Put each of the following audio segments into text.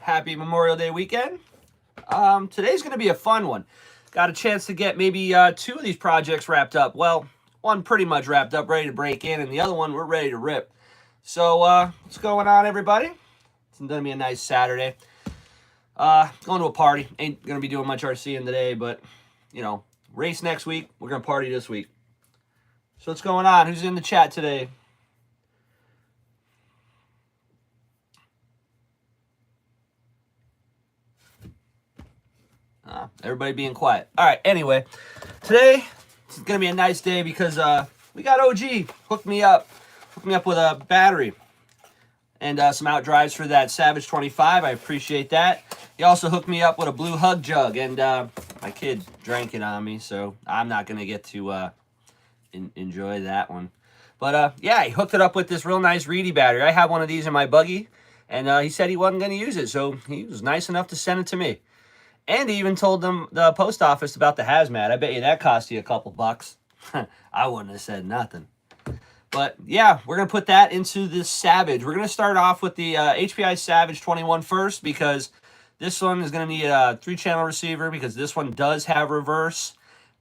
Happy Memorial Day weekend. Today's going to be a fun one. Got a chance to get maybe 2 of these projects wrapped up. Well, one pretty much wrapped up, ready to break in, and the other one we're ready to rip. So, what's going on, everybody? It's going to be a nice Saturday. Going to a party. Ain't going to be doing much RCing today, but, you know, race next week. We're going to party this week. So what's going on? Who's in the chat today? Everybody being quiet. All right, anyway, today it's going to be a nice day because we got OG hooked me up with a battery and some out drives for that Savage 25. I appreciate that. He also hooked me up with a blue hug jug, and my kid drank it on me, so I'm not going to get to enjoy that one. But yeah, he hooked it up with this real nice Reedy battery. I have one of these in my buggy, and he said he wasn't going to use it, so he was nice enough to send it to me. And he even told them, the post office, about the hazmat. I bet you that cost you a couple bucks. I wouldn't have said nothing. But yeah, we're going to put that into this Savage. We're going to start off with the HPI Savage 21 first, because this one is going to need a 3-channel receiver, because this one does have reverse.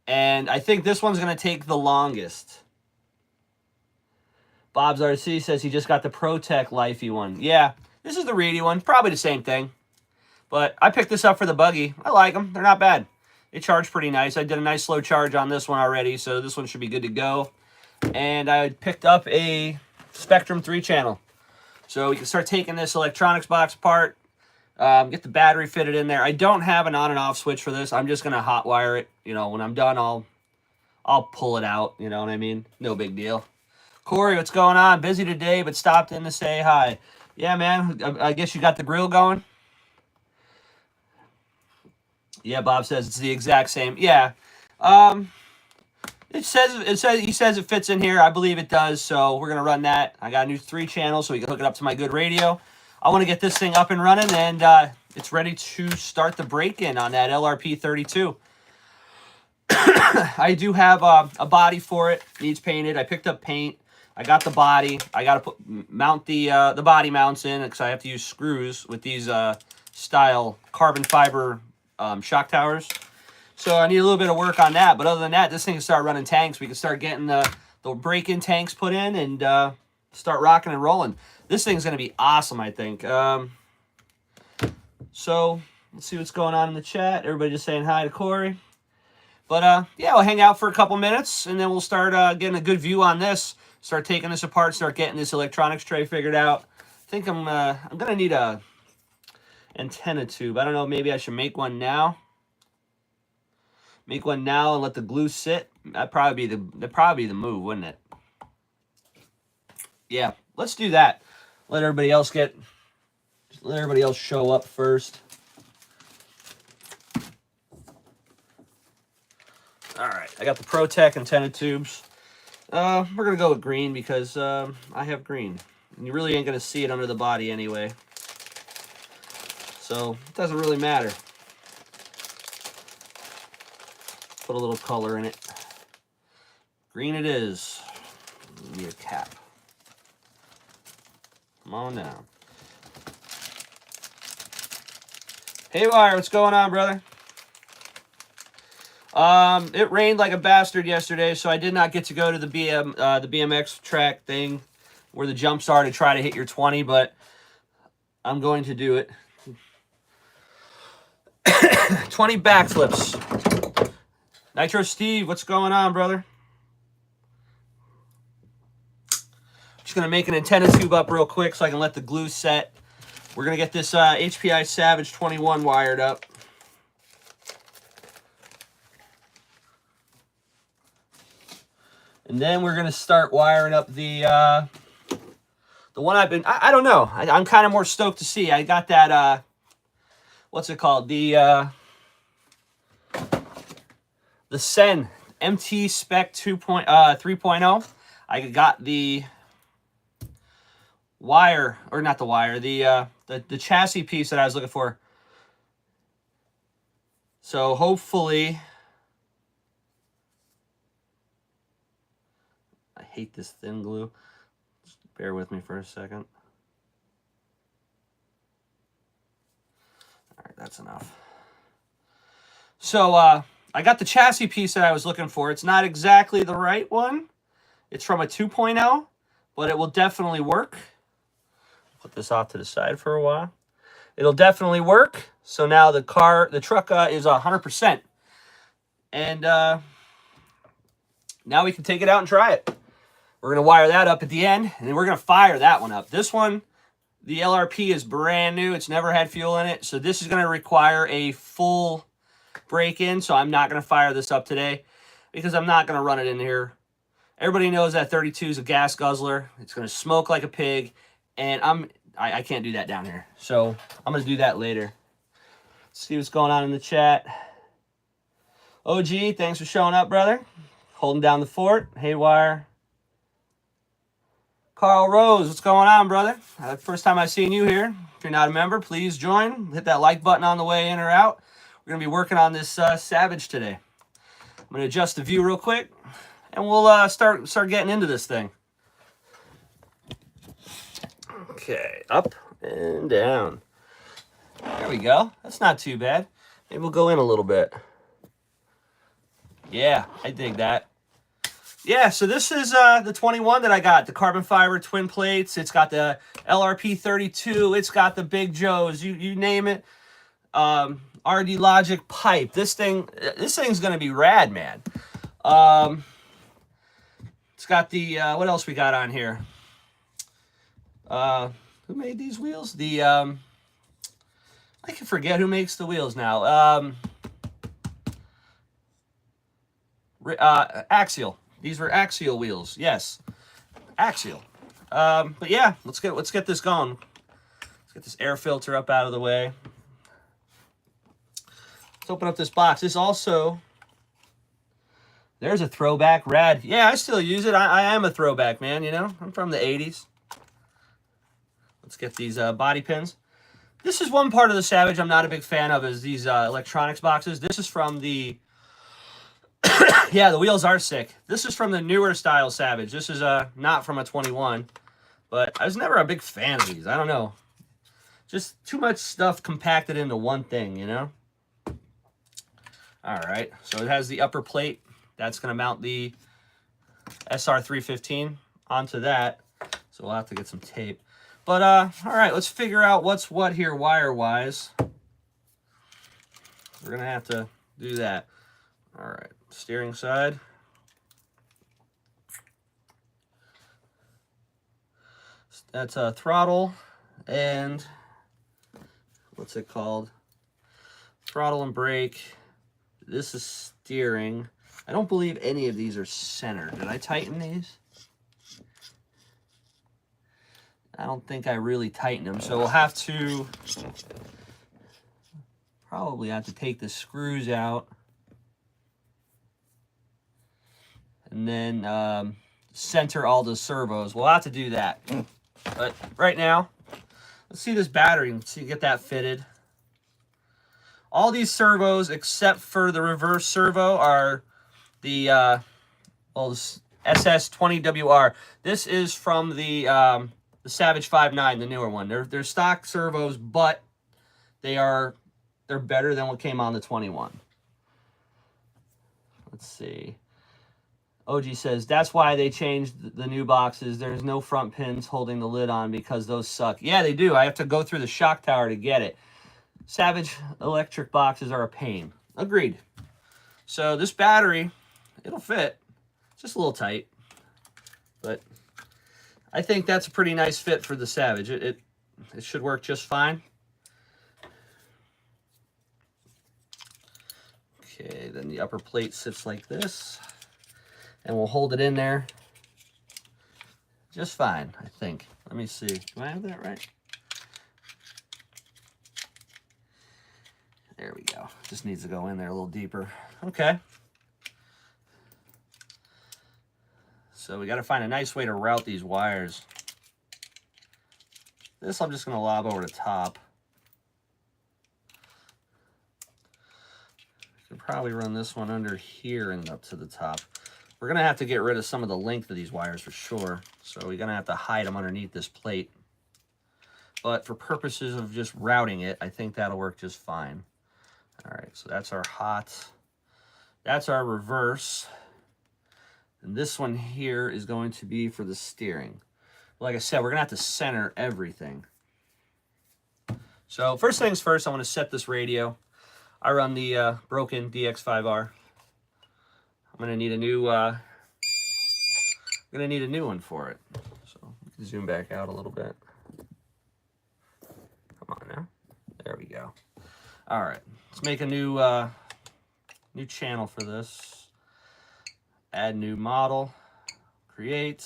And I think this one's going to take the longest. Bob's RC says he just got the ProTech Lifey one. Yeah, this is the Reedy one. Probably the same thing. But I picked this up for the buggy. I like them. They're not bad. They charge pretty nice. I did a nice slow charge on this one already, so this one should be good to go. And I picked up a Spectrum 3-channel. So we can start taking this electronics box apart, get the battery fitted in there. I don't have an on and off switch for this. I'm just going to hot wire it. You know, when I'm done, I'll pull it out. You know what I mean? No big deal. Corey, what's going on? Busy today, but stopped in to say hi. Yeah, man. I guess you got the grill going? Yeah, Bob says it's the exact same. Yeah. He says it fits in here. I believe it does, so we're gonna run that. I got a new 3-channel, so we can hook it up to my good radio. I want to get this thing up and running, and it's ready to start the break-in on that LRP 32. I do have a body for it. Needs painted. I picked up paint. I got the body. I got to mount the body mounts in, because I have to use screws with these style carbon fiber shock towers. So I need a little bit of work on that. But other than that, this thing can start running tanks. We can start getting the break-in tanks put in and start rocking and rolling. This thing's going to be awesome, I think. So let's see what's going on in the chat. Everybody just saying hi to Corey. But yeah, we'll hang out for a couple minutes, and then we'll start getting a good view on this. Start taking this apart, start getting this electronics tray figured out. I think I'm going to need a antenna tube. I don't know, maybe I should make one now. Make one now and let the glue sit. That'd probably be the move, wouldn't it? Yeah, let's do that. Let everybody else show up first. All right, I got the ProTech antenna tubes. We're gonna go with green because I have green. And you really ain't gonna see it under the body anyway. So it doesn't really matter. Put a little color in it. Green it is. Need a cap. Come on down. Hey Wire, what's going on, brother? It rained like a bastard yesterday, so I did not get to go to the BMX track thing where the jumps are to try to hit your 20, but I'm going to do it. 20 backflips. Nitro Steve, what's going on, brother? Just going to make an antenna tube up real quick so I can let the glue set. We're going to get this HPI Savage 21 wired up. And then we're going to start wiring up the one I don't know. I'm kind of more stoked to see. I got that, what's it called? The Sen MT Spec 3.0. I got the wire, or not the wire, the chassis piece that I was looking for. So hopefully, I hate this thin glue. Just bear with me for a second. that's enough. So I got the chassis piece that I was looking for. It's not exactly the right one. It's from a 2.0, but it will definitely work. Put this off to the side for a while. It'll definitely work. So now the truck is 100%. And now we can take it out and try it. We're going to wire that up at the end, and then we're going to fire that one up. This one, the LRP is brand new. It's never had fuel in it. So this is going to require a full break-in. So I'm not going to fire this up today because I'm not going to run it in here. Everybody knows that 32 is a gas guzzler. It's going to smoke like a pig, and I can't do that down here. So I'm going to do that later. Let's see what's going on in the chat. OG, thanks for showing up, brother. Holding down the fort. Haywire. Carl Rose, what's going on, brother? First time I've seen you here. If you're not a member, please join. Hit that like button on the way in or out. We're going to be working on this Savage today. I'm going to adjust the view real quick, and we'll start getting into this thing. Okay, up and down. There we go. That's not too bad. Maybe we'll go in a little bit. Yeah, I dig that. Yeah, so this is the 21 that I got. The carbon fiber twin plates. It's got the LRP 32. It's got the Big Joes. You name it. RD Logic pipe. This thing's going to be rad, man. It's got the, what else we got on here? Who made these wheels? I can forget who makes the wheels now. Axial. These were Axial wheels. Yes, Axial. But yeah, let's get this going. Let's get this air filter up out of the way. Let's open up this box. This also, there's a throwback, rad. Yeah, I still use it. I am a throwback, man. You know, I'm from the 80s. Let's get these body pins. This is one part of the Savage I'm not a big fan of, is these electronics boxes. This is from the yeah, the wheels are sick. This is from the newer style Savage. This is not from a 21, but I was never a big fan of these. I don't know. Just too much stuff compacted into one thing, you know? All right, so it has the upper plate. That's going to mount the SR315 onto that. So we'll have to get some tape. But, all right, let's figure out what's what here wire-wise. We're going to have to do that. All right, steering side. That's a throttle and what's it called? Throttle and brake. This is steering. I don't believe any of these are centered. Did I tighten these? I don't think I really tightened them, so we'll have to probably have to take the screws out and then center all the servos. We'll have to do that. But right now, let's see this battery. Let's see, get that fitted. All these servos, except for the reverse servo, are the SS20WR. This is from the Savage 5.9, the newer one. They're stock servos, but they're better than what came on the 21. Let's see. OG says, that's why they changed the new boxes. There's no front pins holding the lid on because those suck. Yeah, they do. I have to go through the shock tower to get it. Savage electric boxes are a pain. Agreed. So this battery, it'll fit. It's just a little tight. But I think that's a pretty nice fit for the Savage. It should work just fine. Okay, then the upper plate sits like this. And we'll hold it in there just fine, I think. Let me see. Do I have that right? There we go. Just needs to go in there a little deeper. Okay. So we got to find a nice way to route these wires. This I'm just going to lob over the top. I could probably run this one under here and up to the top. We're going to have to get rid of some of the length of these wires for sure. So we're going to have to hide them underneath this plate. but for purposes of just routing it, I think that'll work just fine. All right, so that's our hot. That's our reverse. And this one here is going to be for the steering. Like I said, we're going to have to center everything. So first things first, I want to set this radio. I run the broken DX5R. I'm going to need a new one for it. So we can zoom back out a little bit. Come on now. There we go. All right, let's make a new channel for this. Add new model. Create.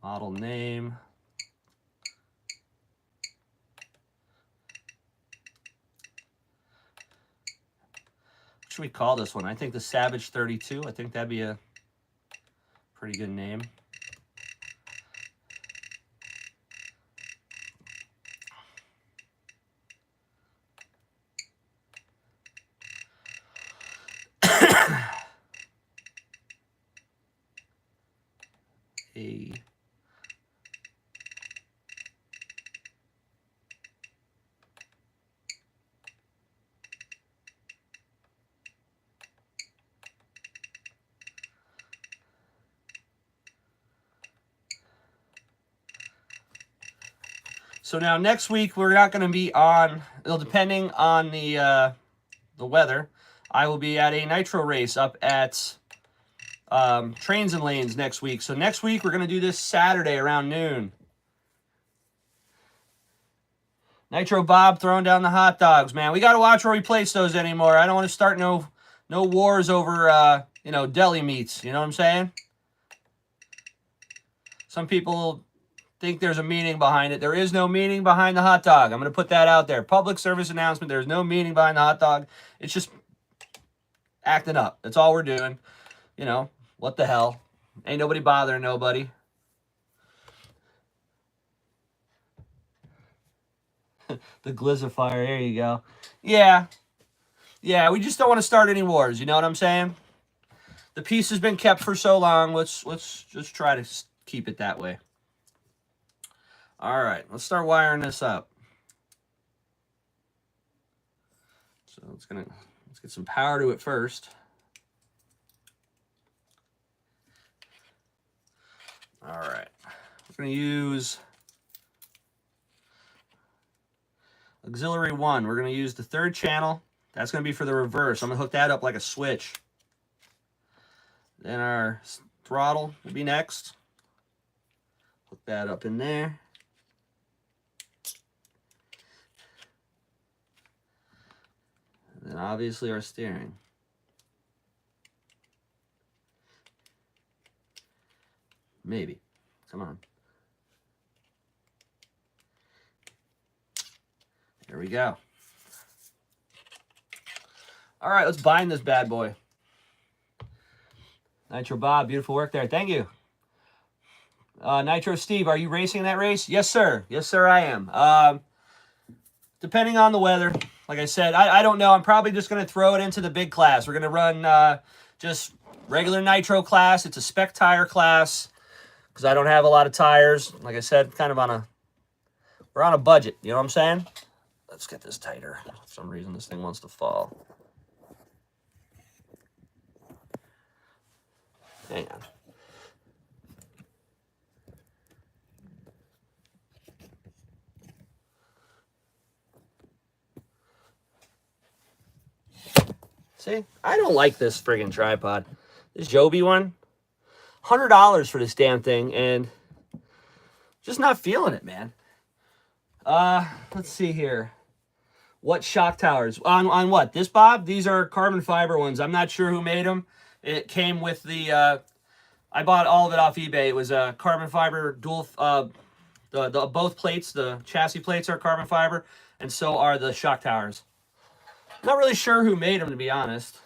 Model name. What should we call this one? I think the Savage 32. I think that'd be a pretty good name. So now next week we're not going to be on, well, depending on the weather, I will be at a nitro race up at Trains and Lanes next week. So next week we're going to do this Saturday around noon. Nitro Bob throwing down the hot dogs, man. We got to watch where we place those anymore. I don't want to start no wars over deli meats. You know what I'm saying? Some people think there's a meaning behind it. There is no meaning behind the hot dog. I'm going to put that out there. Public service announcement. There's no meaning behind the hot dog. It's just acting up. That's all we're doing. You know, what the hell? Ain't nobody bothering nobody. The Glizifier. There you go. Yeah. Yeah, we just don't want to start any wars. You know what I'm saying? The peace has been kept for so long. Let's just try to keep it that way. All right, let's start wiring this up. So let's get some power to it first. All right, we're going to use auxiliary 1. We're going to use the 3rd channel. That's going to be for the reverse. I'm going to hook that up like a switch. Then our throttle will be next. Hook that up in there. And then obviously our steering. Maybe. Come on. There we go. All right, let's bind this bad boy. Nitro Bob, beautiful work there. Thank you. Nitro Steve, are you racing that race? Yes, sir. Yes, sir, I am. Depending on the weather, like I said, I don't know. I'm probably just going to throw it into the big class. We're going to run just regular nitro class. It's a spec tire class because I don't have a lot of tires. Like I said, kind of we're on a budget. You know what I'm saying? Let's get this tighter. For some reason, this thing wants to fall. Hang on. See, I don't like this friggin' tripod. This Joby one, $100 for this damn thing, and just not feeling it, man. Let's see here. What shock towers? On what? This, Bob? These are carbon fiber ones. I'm not sure who made them. It came with the, I bought all of it off eBay. It was a carbon fiber dual, both plates, the chassis plates are carbon fiber, and so are the shock towers. Not really sure who made them, to be honest.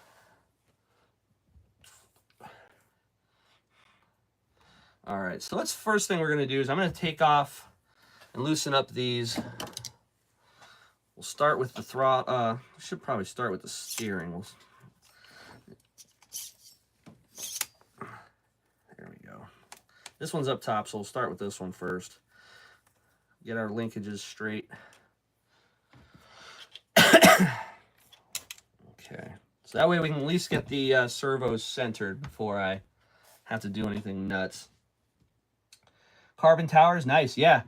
All right, so that's the first thing we're going to do is I'm going to take off and loosen up these. We'll start with the throttle. Should probably start with the steering. There we go. This one's up top, so we'll start with this one first. get our linkages straight. Okay, so that way we can at least get the servos centered before I have to do anything nuts. Carbon towers, nice, yeah.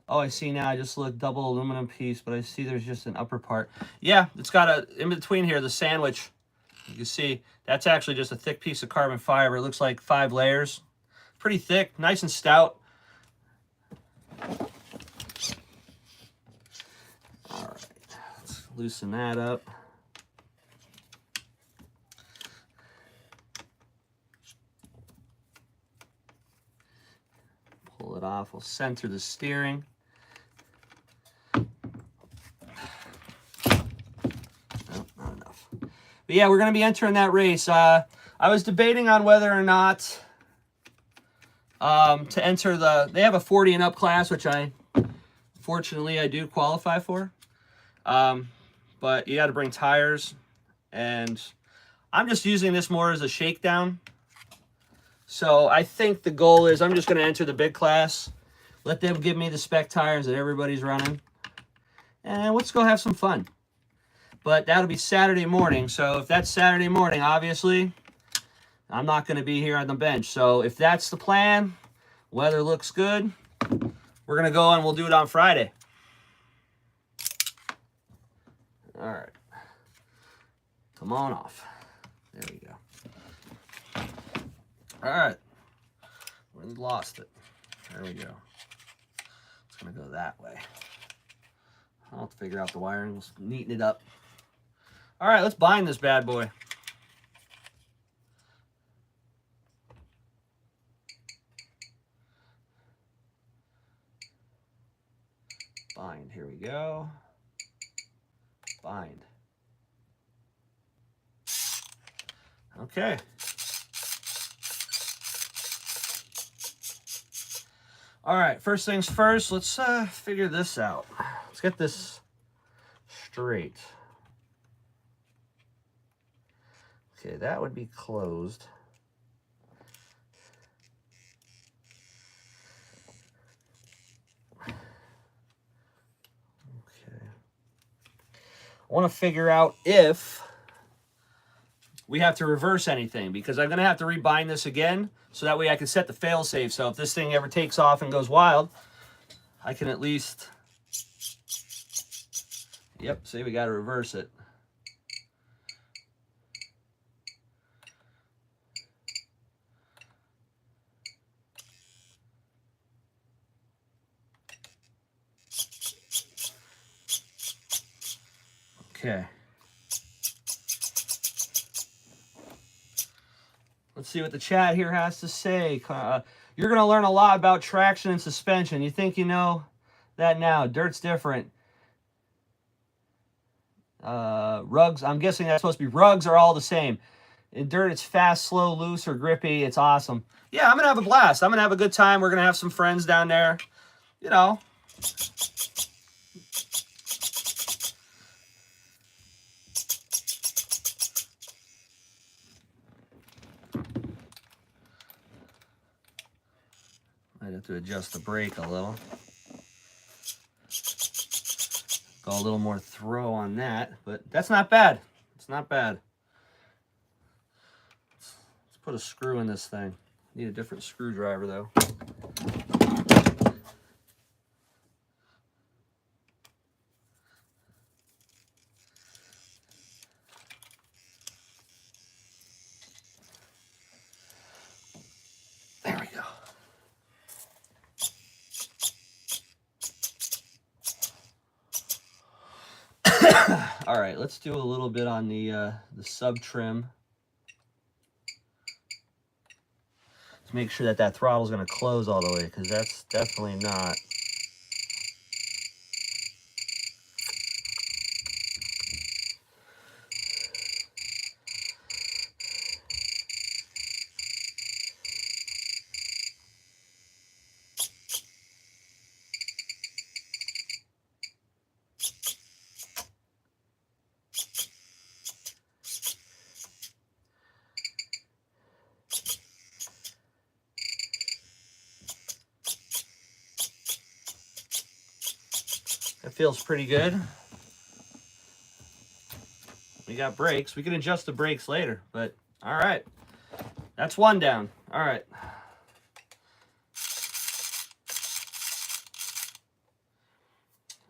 Oh, I see now. I just looked double aluminum piece, but I see there's just an upper part. Yeah, it's got a, in between here, the sandwich. You can see that's actually just a thick piece of carbon fiber. It looks like 5 layers. Pretty thick, nice and stout. All right, let's loosen that up. Pull it off. We'll center the steering. Not enough. But yeah, we're going to be entering that race. I was debating on whether or not to enter they have a 40 and up class, which fortunately I do qualify for. But you got to bring tires, and I'm just using this more as a shakedown. So I think the goal is I'm just going to enter the big class, let them give me the spec tires that everybody's running, and let's go have some fun. But that'll be Saturday morning, so if that's Saturday morning, obviously, I'm not going to be here on the bench. So if that's the plan, weather looks good, we're going to go and we'll do it on Friday. All right. Come on off. There we go. All right. We lost it. There we go. It's going to go that way. I'll have to figure out the wiring. Let's neaten it up. All right, let's bind this bad boy. Bind. Here we go. Bind. Okay. All right, first things first, let's figure this out. Let's get this straight. Okay, that would be closed. Okay. I want to figure out if we have to reverse anything, because I'm going to have to rebind this again, so that way I can set the fail-safe. So if this thing ever takes off and goes wild, I can at least... Yep, see, we got to reverse it. Okay. Let's see what the chat here has to say. You're going to learn a lot about traction and suspension. You think you know that now. Dirt's different. Rugs, I'm guessing that's supposed to be rugs are all the same. In dirt, it's fast, slow, loose, or grippy. It's awesome. Yeah, I'm going to have a blast. I'm going to have a good time. We're going to have some friends down there. You know. Might have to adjust the brake a little. Go a little more throw on that, but that's not bad. It's not bad. Let's put a screw in this thing. Need a different screwdriver though. There we go. All right, let's do a little bit on the sub trim to make sure that throttle is going to close all the way, because that's definitely not. feels pretty good. We got brakes. We can adjust the brakes later, but all right. That's one down. All right.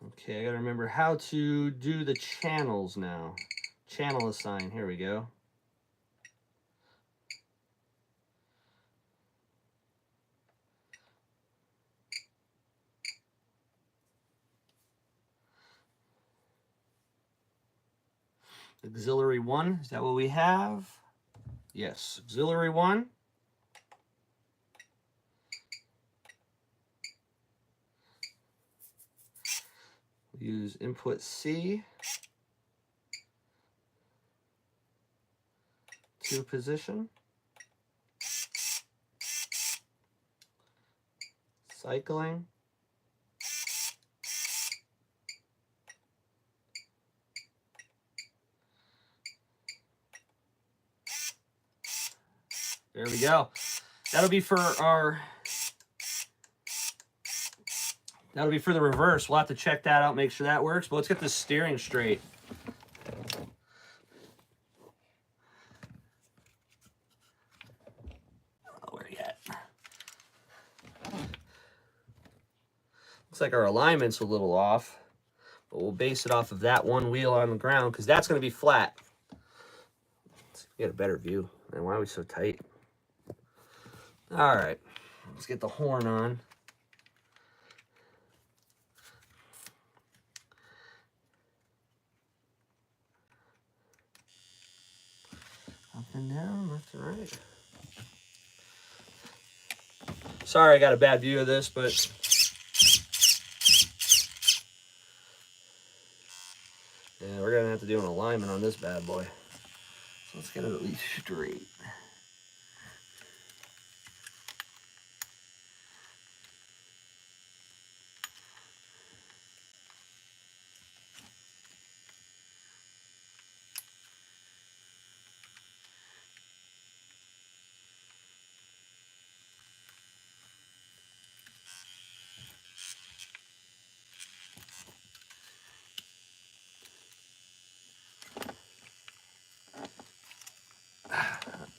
Okay, I gotta remember how to do the channels now. Channel assign, here we go. Auxiliary 1, is that what we have? Yes, auxiliary 1. Use input C to position. Cycling. There we go. That'll be for our... That'll be for the reverse. We'll have to check that out, make sure that works. But let's get the steering straight. Oh, where are you at? Looks like our alignment's a little off. But we'll base it off of that one wheel on the ground because that's going to be flat. Let's get a better view. Man, why are we so tight? All right. Let's get the horn on. Up and down, left and right. Sorry I got a bad view of this, but yeah, we're gonna have to do an alignment on this bad boy. So let's get it at least straight.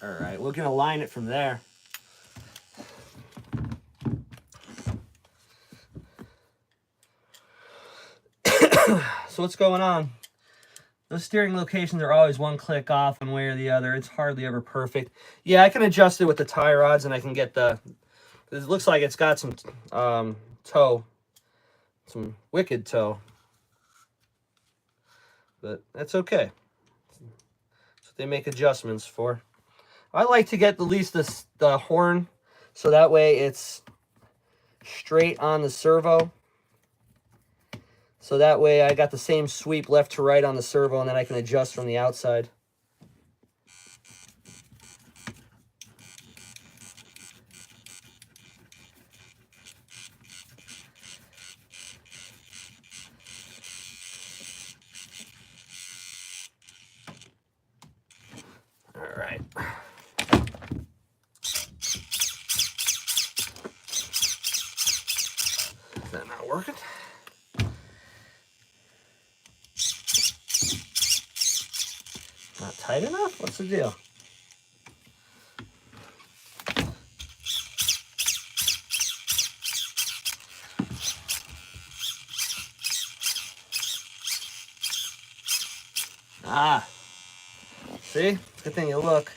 All right, we're gonna line it from there. So what's going on? Those steering locations are always one click off one way or the other. It's hardly ever perfect. Yeah, I can adjust it with the tie rods and I can get the... It looks like it's got some toe. Some wicked toe. But that's okay. That's what they make adjustments for. I like to get at least the horn so that way it's straight on the servo. So that way I got the same sweep left to right on the servo and then I can adjust from the outside. All right. Is that not working? Not tight enough? What's the deal? Ah, see? Good thing you look.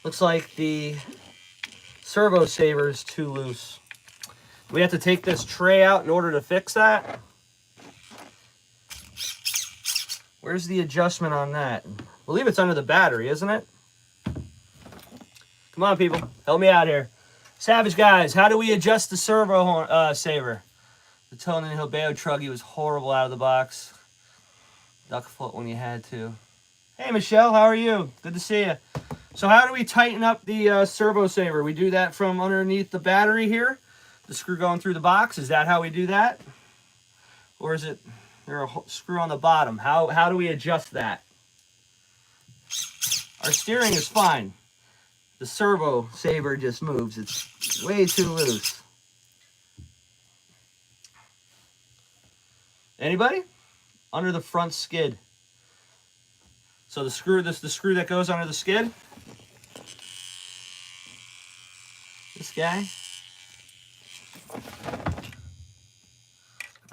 Looks like the servo saver is too loose. We have to take this tray out in order to fix that. Where's the adjustment on that? I believe it's under the battery, isn't it? Come on, people. Help me out here. Savage guys, how do we adjust the servo saver? The Tone and Hilbeo Truggy was horrible out of the box. Duck foot when you had to. Hey, Michelle, how are you? Good to see you. So how do we tighten up the servo saver? We do that from underneath the battery here. The screw going through the box. Is that how we do that? Or is it there a screw on the bottom? How do we adjust that? Our steering is fine. The servo saver just moves. It's way too loose. Anybody? Under the front skid. So the screw, the screw that goes under the skid. This guy.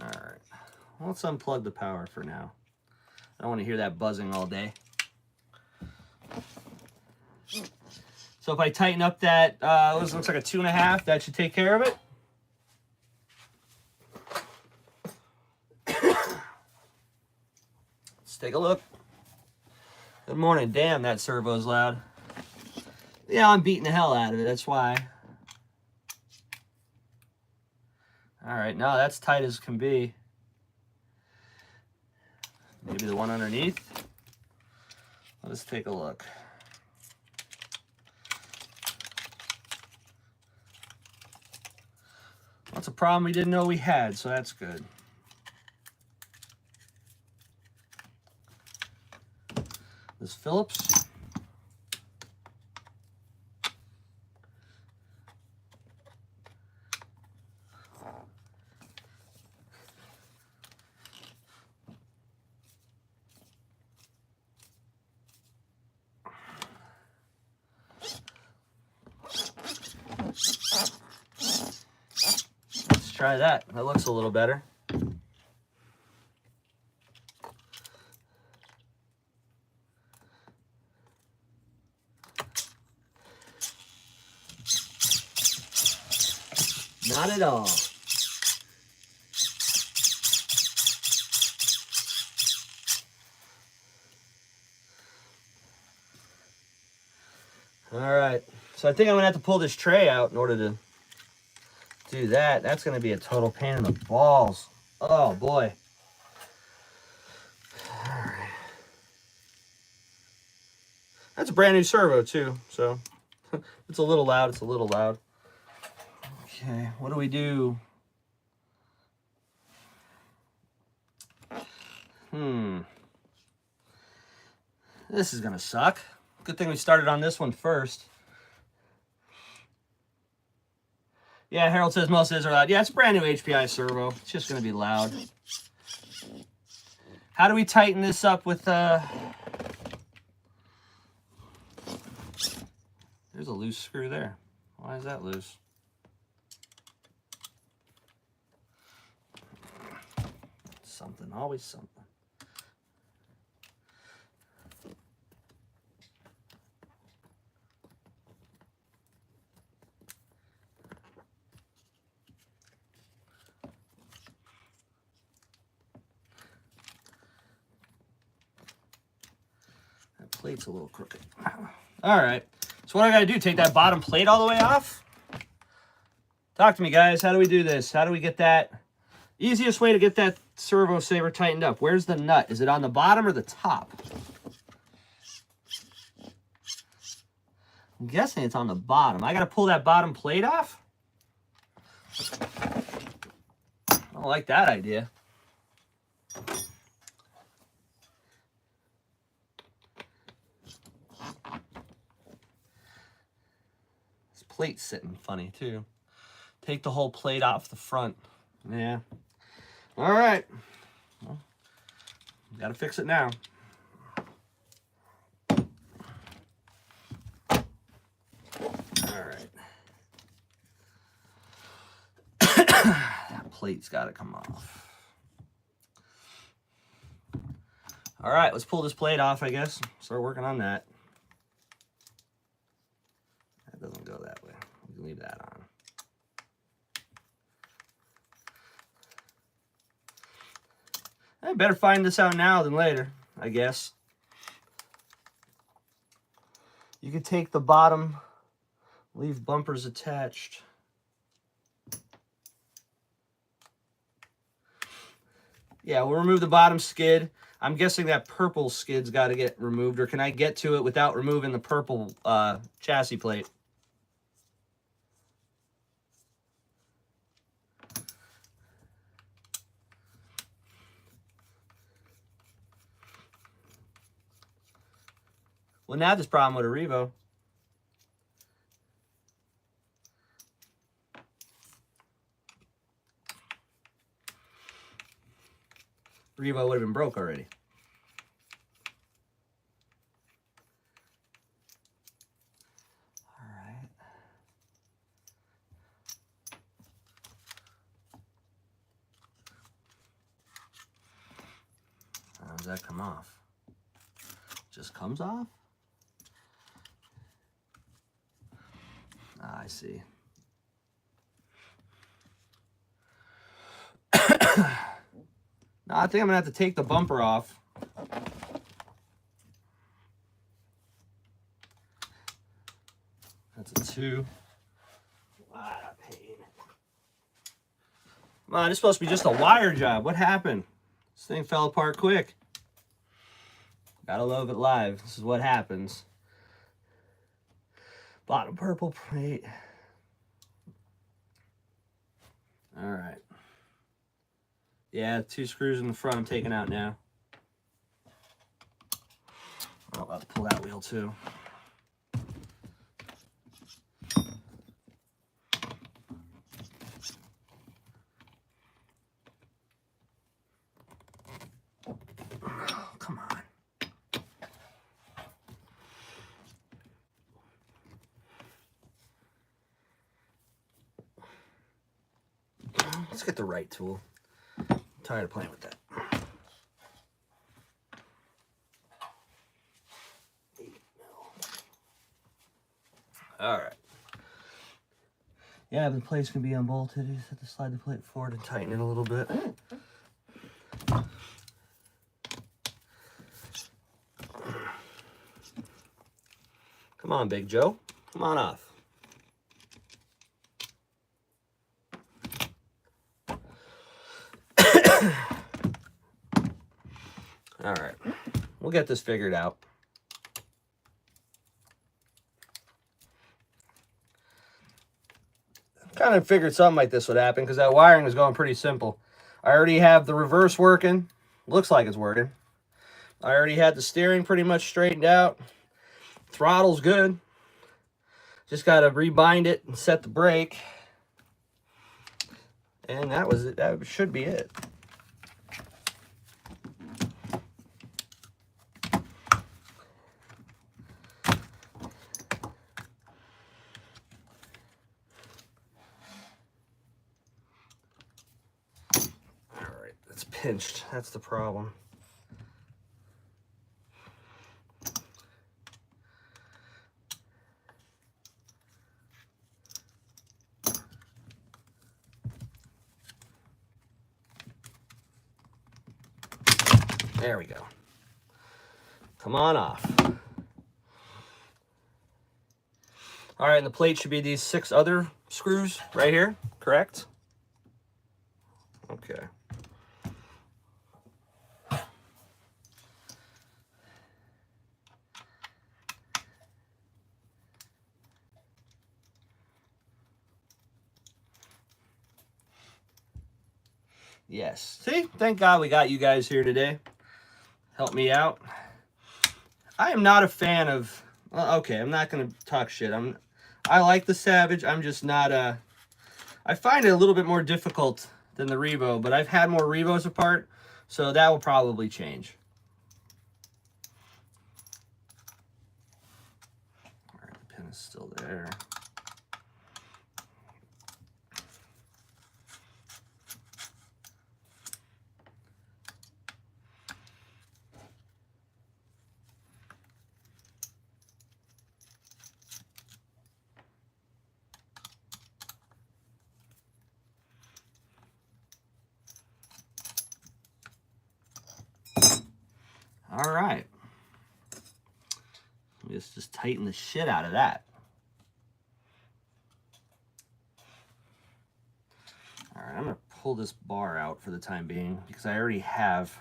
All right. Let's unplug the power for now. I don't want to hear that buzzing all day. So if I tighten up that, this looks like a 2.5, that should take care of it. Let's take a look. Good morning. Damn, that servo's loud. Yeah, I'm beating the hell out of it. That's why. All right, no, that's tight as can be. Maybe the one underneath. Let's take a look. That's a problem we didn't know we had, so that's good. This Phillips. Let's try that. That looks a little better. Not at all. All right. So I think I'm going to have to pull this tray out in order to do that. That's going to be a total pain in the balls. Oh, boy. All right. That's a brand new servo, too. So it's a little loud. It's a little loud. Okay, what do we do? This is gonna suck. Good thing we started on this one first. Yeah, Harold says most of his are loud. Yeah, it's a brand new HPI servo. It's just gonna be loud. How do we tighten this up with there's a loose screw there. Why is that loose? Something, always something. That plate's a little crooked. All right. So what I gotta do, take that bottom plate all the way off? Talk to me, guys. How do we do this? How do we get that? Easiest way to get that servo saver tightened up. Where's the nut? Is it on the bottom or the top? I'm guessing it's on the bottom. I got to pull that bottom plate off? I don't like that idea. This plate's sitting funny, too. Take the whole plate off the front. Yeah. All right. Well, got to fix it now. All right. That plate's got to come off. All right, let's pull this plate off, I guess. Start working on that. That doesn't go that way. We can leave that on. I better find this out now than later, I guess. You could take the bottom, leave bumpers attached. Yeah, we'll remove the bottom skid. I'm guessing that purple skid's got to get removed, or can I get to it without removing the purple chassis plate? Wouldn't have this problem with a Revo. Revo would have been broke already. All right. How does that come off? Just comes off? Ah, I see. No, I think I'm gonna have to take the bumper off. That's a 2. What a pain. Come on, it's supposed to be just a wire job. What happened? This thing fell apart quick. Gotta love it live. This is what happens. Bottom purple plate. All right. Yeah, 2 screws in the front I'm taking out now. I'll have to pull that wheel too. Oh, come on. Let's get the right tool. I'm tired of playing with that. All right. Yeah, the plates can be unbolted. You just have to slide the plate forward and tighten it a little bit. Come on, Big Joe. Come on off. All right. We'll get this figured out. Kind of figured something like this would happen because that wiring was going pretty simple. I already have the reverse working. Looks like it's working. I already had the steering pretty much straightened out. Throttle's good. Just got to rebind it and set the brake. And that was it. That should be it. It's pinched. That's the problem. There we go. Come on off. All right, and the plate should be these 6 other screws right here, correct? Okay. Yes. See? Thank God we got you guys here today. Help me out. I am not a fan of... Well, okay, I'm not going to talk shit. I like the Savage. I'm just not a... I find it a little bit more difficult than the Revo, but I've had more Revos apart, so that will probably change. All right, the pin is still there. All right. Let's just tighten the shit out of that. All right, I'm going to pull this bar out for the time being because I already have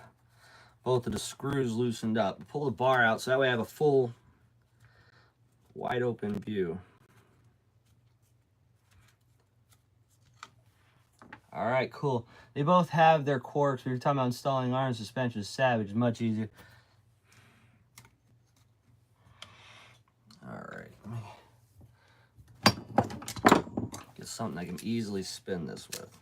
both of the screws loosened up. Pull the bar out so that way I have a full, wide open view. All right, cool. They both have their quirks. We were talking about installing iron suspension. Savage is much easier. All right, let me get something I can easily spin this with.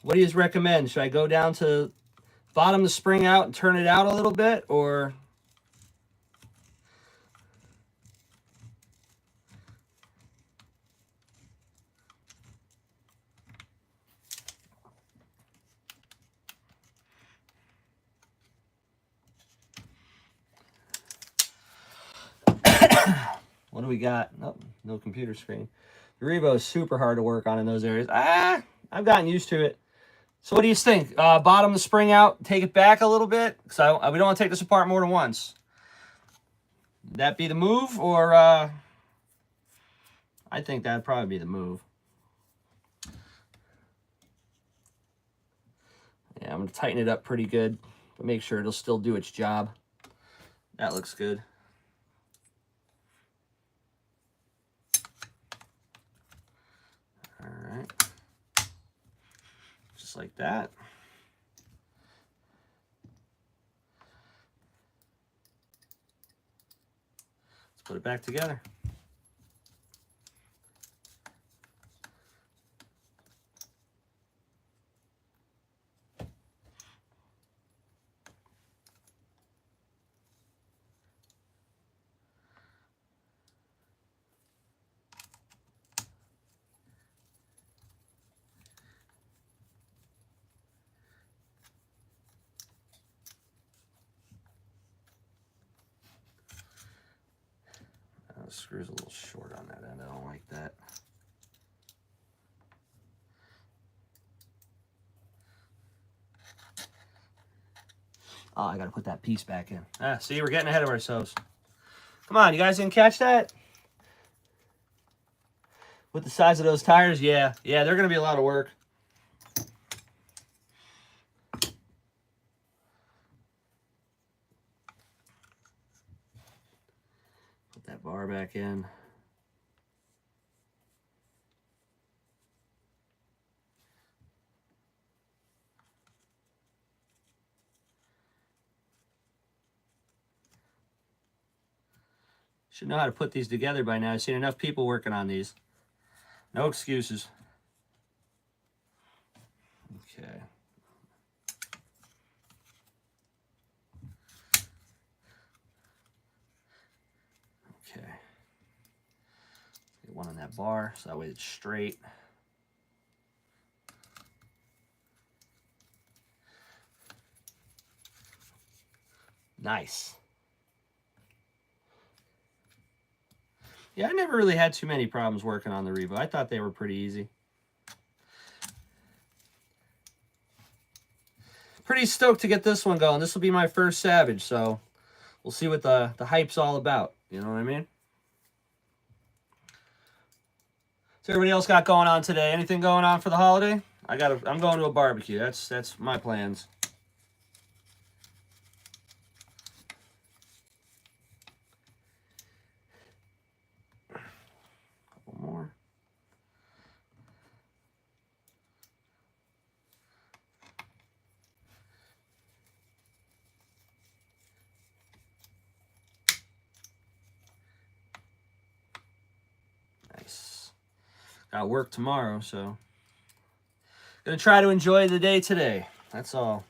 What do you recommend? Should I go down to bottom the spring out and turn it out a little bit, or? What do we got? Nope, no computer screen. The Revo is super hard to work on in those areas. I've gotten used to it. So what do you think? Bottom the spring out, take it back a little bit? Because we don't want to take this apart more than once. Would that be the move? Or I think that'd probably be the move. Yeah, I'm going to tighten it up pretty good, but make sure it'll still do its job. That looks good. All right. Just like that. Let's put it back together. The screw's a little short on that end. I don't like that. Oh, I gotta put that piece back in. See, we're getting ahead of ourselves. Come on, you guys didn't catch that? With the size of those tires, yeah, they're gonna be a lot of work. Put that bar back in. Should know how to put these together by now. I've seen enough people working on these. No excuses. Okay. Okay. Get one on that bar so that way it's straight. Nice. Yeah, I never really had too many problems working on the Revo. I thought they were pretty easy. Pretty stoked to get this one going. This will be my first Savage, so we'll see what the hype's all about. You know what I mean? So everybody else got going on today? Anything going on for the holiday? I'm going to a barbecue. That's my plans. Couple more. Nice. Got work tomorrow, so gonna try to enjoy the day today. That's all.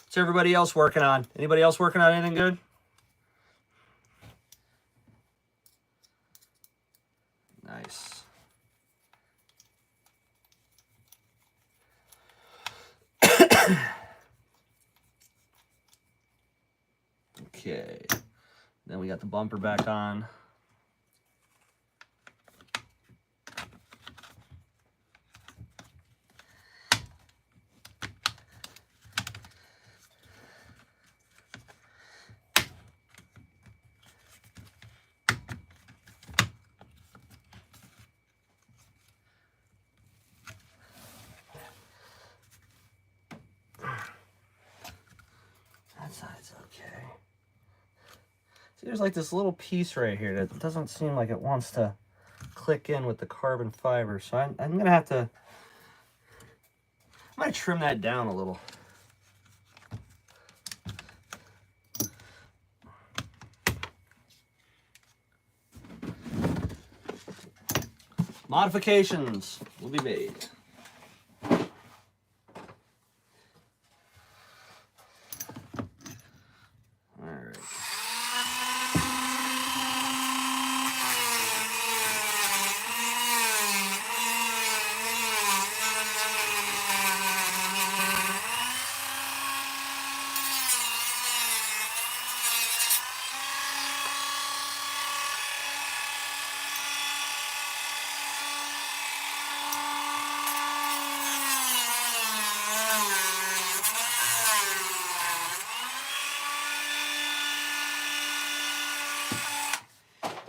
What's everybody else working on? Anybody else working on anything good? Nice. Okay. Then we got the bumper back on. That side's okay. See, there's like this little piece right here that doesn't seem like it wants to click in with the carbon fiber. So I'm going to have to, I might trim that down a little. modifications will be made. All right.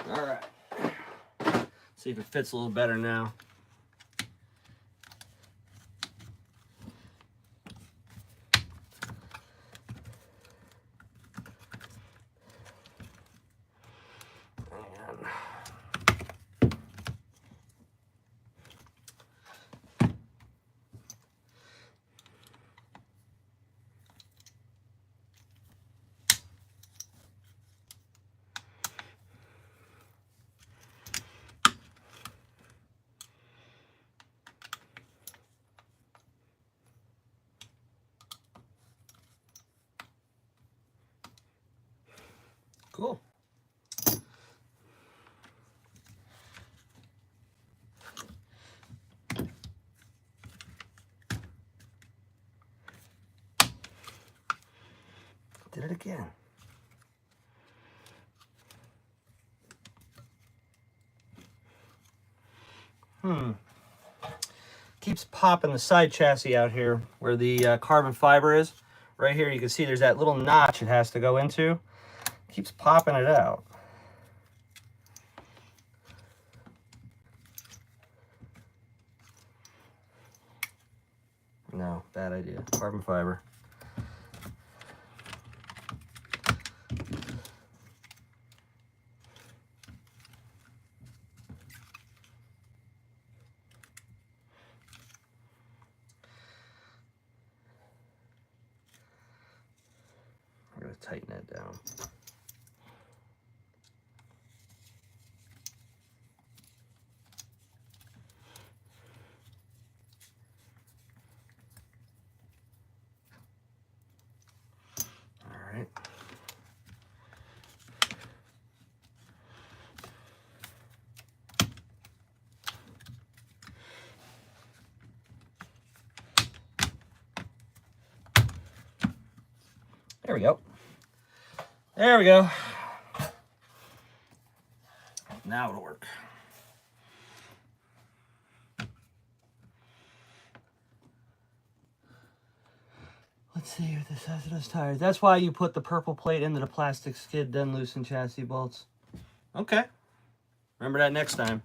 All right. See if it fits a little better now. Cool. Did it again. Keeps popping the side chassis out here where the carbon fiber is. Right here you can see there's that little notch it has to go into. Keeps popping it out. No, bad idea. Carbon fiber. I'm going to tighten that down. There we go. There we go. Now it'll work. Let's see what this has. It has tires. That's why you put the purple plate into the plastic skid, then loosen chassis bolts. Okay. Remember that next time.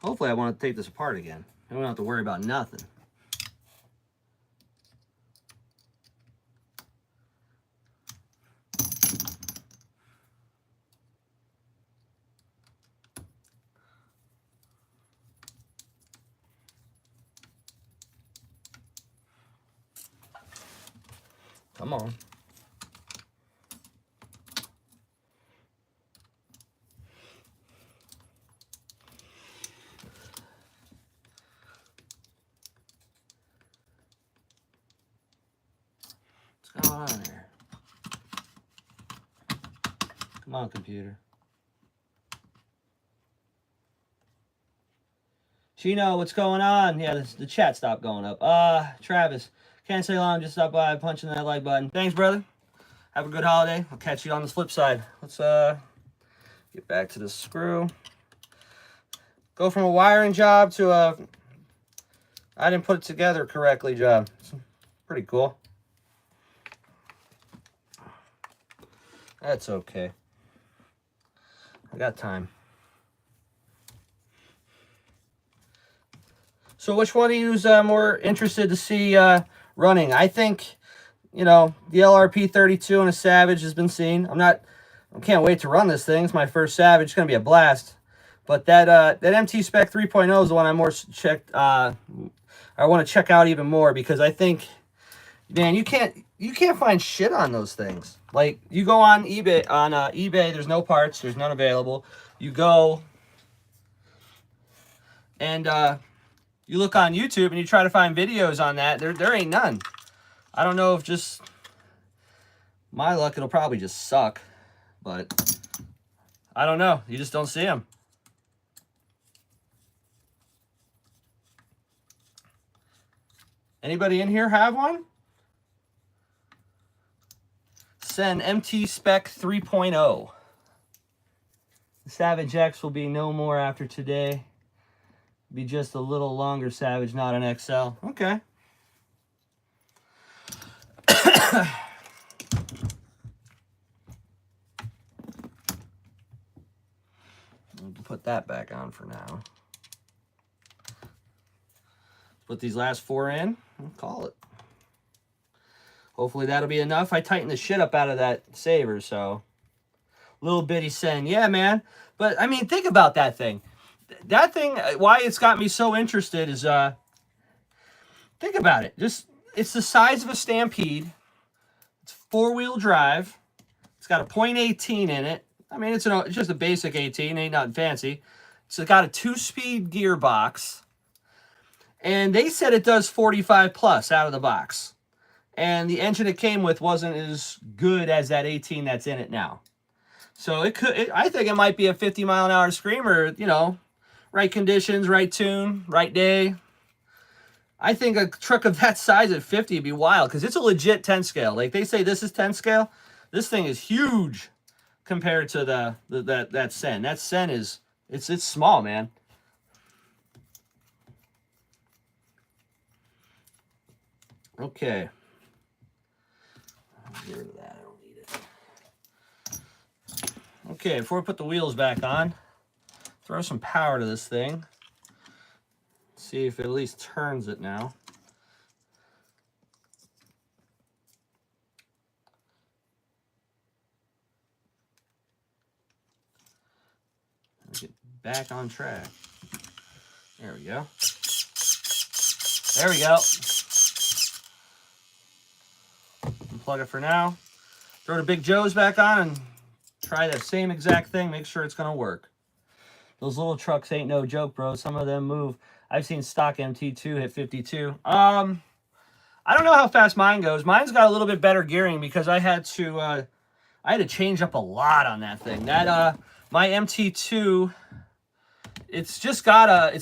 Hopefully I won't take this apart again. I don't have to worry about nothing. Come on. What's going on here? Come on, computer. Chino, what's going on? Yeah, the chat stopped going up. Travis, can't stay long, just stop by punching that like button. Thanks, brother. Have a good holiday. I'll catch you on the flip side. Let's get back to the screw. Go from a wiring job to a I didn't put it together correctly job. It's pretty cool. That's okay. I got time. So which one of you is more interested to see running? I think, you know, the LRP 32 and a Savage has been seen. I can't wait to run this thing. It's my first Savage. It's going to be a blast. But that MT Spec 3.0 is the one I more checked. I want to check out even more because I think, man, you can't you can't find shit on those things. Like, you go on eBay, eBay, there's no parts, there's none available. You go and you look on YouTube and you try to find videos on that, there ain't none. I don't know if just my luck, it'll probably just suck, but I don't know. You just don't see them. Anybody in here have one? Send MT Spec 3.0. The Savage X will be no more after today. Be just a little longer Savage, not an XL. Okay. Put that back on for now. Put these last 4 in and call it. Hopefully that'll be enough. I tightened the shit up out of that saver, so little bitty send. Yeah, man. But I mean, think about that thing. That thing, why it's got me so interested is think about it. Just, it's the size of a Stampede. It's 4-wheel drive. It's got a .18 in it. I mean, it's just a basic 18, ain't nothing fancy. It's got a 2-speed gearbox. And they said it does 45 plus out of the box. And the engine it came with wasn't as good as that 18 that's in it now. So I think it might be a 50-mile-an-hour screamer, you know, right conditions, right tune, right day. I think a truck of that size at 50 would be wild, because it's a legit 10 scale. Like, they say this is 10 scale. This thing is huge compared to that Sen. That Sen is, it's small, man. Okay. Get rid of that. I don't need it. Okay, before we put the wheels back on, throw some power to this thing. See if it at least turns it now. Get back on track. There we go. There we go. Unplug it for now. Throw the Big Joes back on and try that same exact thing. Make sure it's going to work. Those little trucks ain't no joke, bro. Some of them move. I've seen stock MT2 hit 52. I don't know how fast mine goes. Mine's got a little bit better gearing because I had to change up a lot on that thing. That my MT2, it's just got a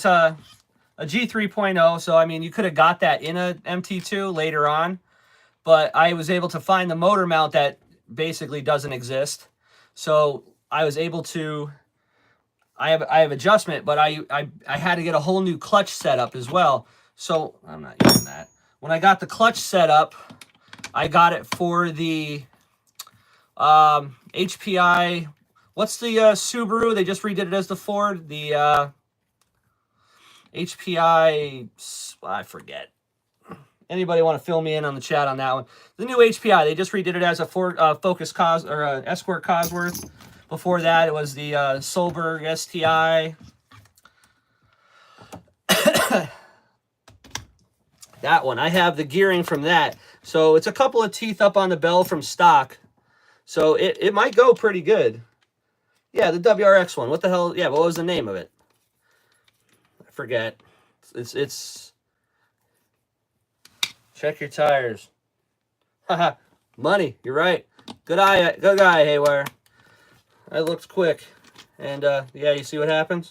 G3.0. So I mean, you could have got that in a MT2 later on, but I was able to find the motor mount that basically doesn't exist. So I was able to. I have adjustment, but I had to get a whole new clutch setup as well. So I'm not using that. When I got the clutch set up, I got it for the HPI. What's the Subaru? They just redid it as the Ford. The HPI. I forget. Anybody want to fill me in on the chat on that one? The new HPI. They just redid it as a Ford Focus or Escort Cosworth. Before that, it was the Solberg STI. That one. I have the gearing from that. So it's a couple of teeth up on the bell from stock. So it might go pretty good. Yeah, the WRX one. What the hell? Yeah, what was the name of it? I forget. It's check your tires. Haha. Money. You're right. Good guy, Haywire. I looked quick, and yeah, you see what happens?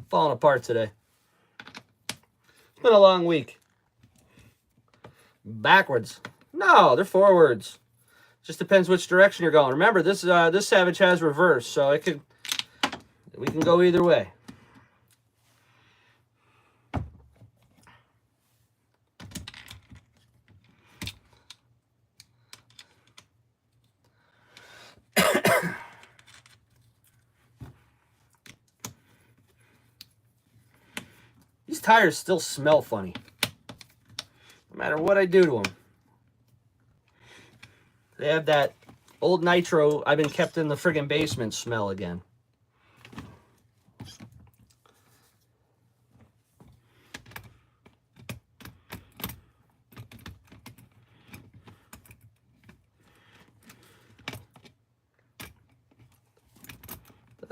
Falling apart today. It's been a long week. Backwards. No, they're forwards. Just depends which direction you're going. Remember, this Savage has reverse, so we can go either way. These tires still smell funny. No matter what I do to them. They have that old nitro, I've been kept in the friggin' basement smell again.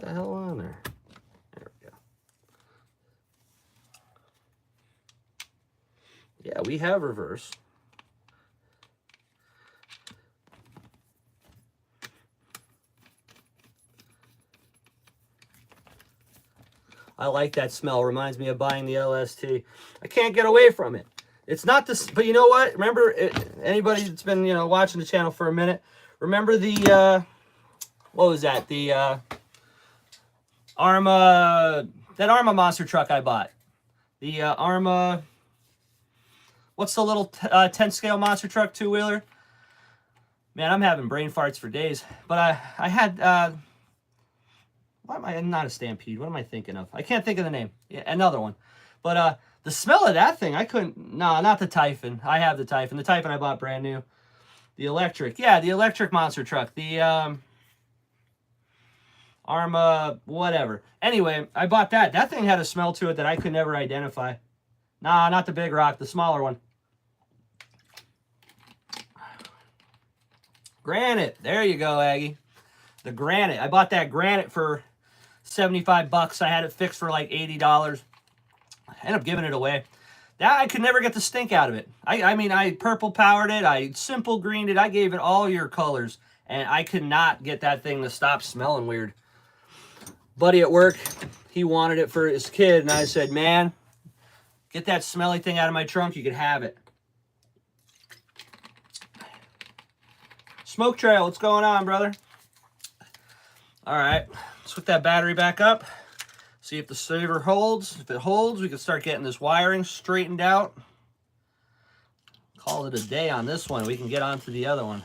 the hell on there? There we go. Yeah, we have reverse. I like that smell. Reminds me of buying the LST. I can't get away from it. It's not this, but you know what? Remember, anybody that's been, you know, watching the channel for a minute, remember the, what was that? The Arma, that Arma monster truck I bought. The Arma, what's the little 10 scale monster truck two-wheeler? Man, I'm having brain farts for days. But I had, why am I not a Stampede? What am I thinking of? I can't think of the name. Yeah, another one. But the smell of that thing, I couldn't. No, not the Typhon. I have the Typhon. The Typhon I bought brand new. The electric. Yeah, the electric monster truck. The Arma, whatever. Anyway, I bought that. That thing had a smell to it that I could never identify. Nah, not the big rock. The smaller one. Granite. There you go, Aggie. The granite. I bought that granite for $75. I had it fixed for like $80. I ended up giving it away. That I could never get the stink out of it. I mean, I purple powered it. I simple greened it. I gave it all your colors. And I could not get that thing to stop smelling weird. Buddy at work, he wanted it for his kid. And I said, man, get that smelly thing out of my trunk. You can have it. Smoke Trail, what's going on, brother? All right, let's hook that battery back up. See if the saver holds. If it holds, we can start getting this wiring straightened out. Call it a day on this one. We can get on to the other one.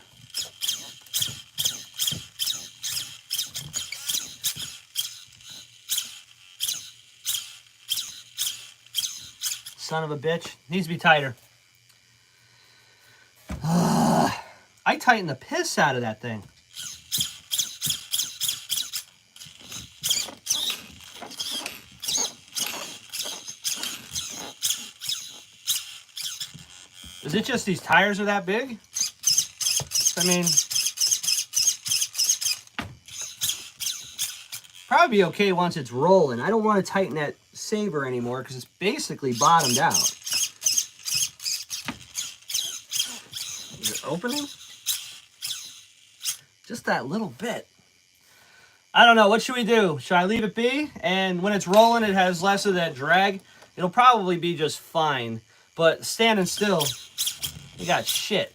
Son of a bitch. Needs to be tighter. I tightened the piss out of that thing. Is it just these tires are that big? I mean, probably be okay once it's rolling. I don't want to tighten that saber anymore because it's basically bottomed out. Is it opening? Just that little bit. I don't know. What should we do? Should I leave it be? And when it's rolling, it has less of that drag. It'll probably be just fine. But standing still, you got shit.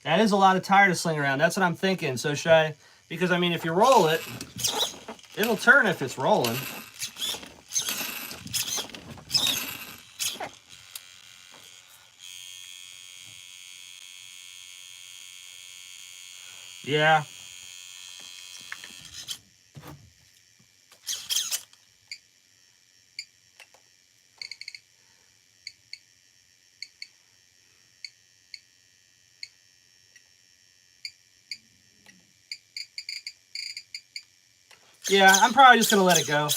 That is a lot of tire to sling around. That's what I'm thinking. So should I? Because, I mean, if you roll it, it'll turn if it's rolling. Yeah. Yeah, I'm probably just going to let it go.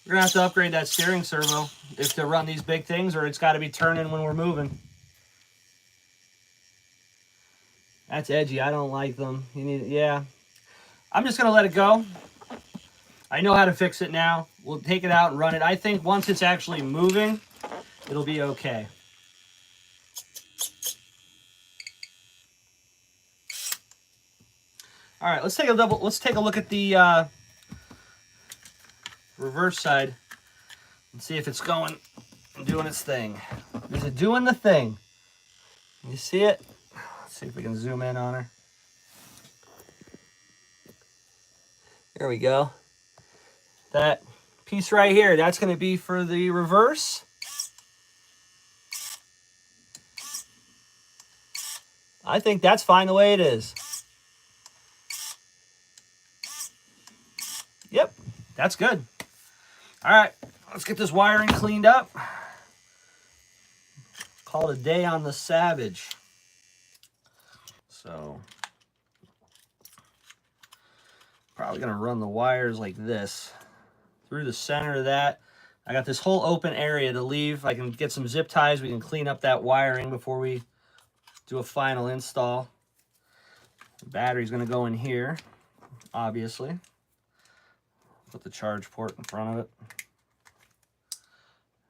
We're going to have to upgrade that steering servo if to run these big things, or it's got to be turning when we're moving. That's edgy. I don't like them. You need, yeah. I'm just going to let it go. I know how to fix it now. We'll take it out and run it. I think once it's actually moving, it'll be okay. All right, let's take a look at the reverse side and see if it's going and doing its thing. Is it doing the thing? You see it? Let's see if we can zoom in on her. There we go. That piece right here, that's going to be for the reverse. I think that's fine the way it is. Yep, that's good. All right, let's get this wiring cleaned up. Call it a day on the Savage. So, probably gonna run the wires like this through the center of that. I got this whole open area to leave. I can get some zip ties. We can clean up that wiring before we do a final install. The battery's going to go in here, obviously. Put the charge port in front of it.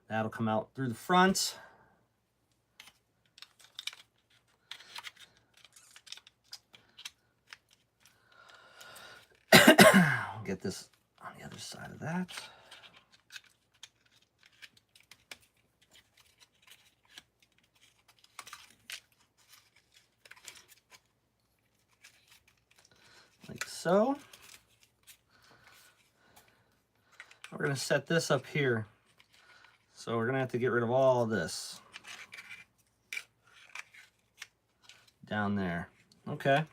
That'll come out through the front. I'll get this on the other side of that. Like so. We're going to set this up here. So we're going to have to get rid of all of this down there. Okay.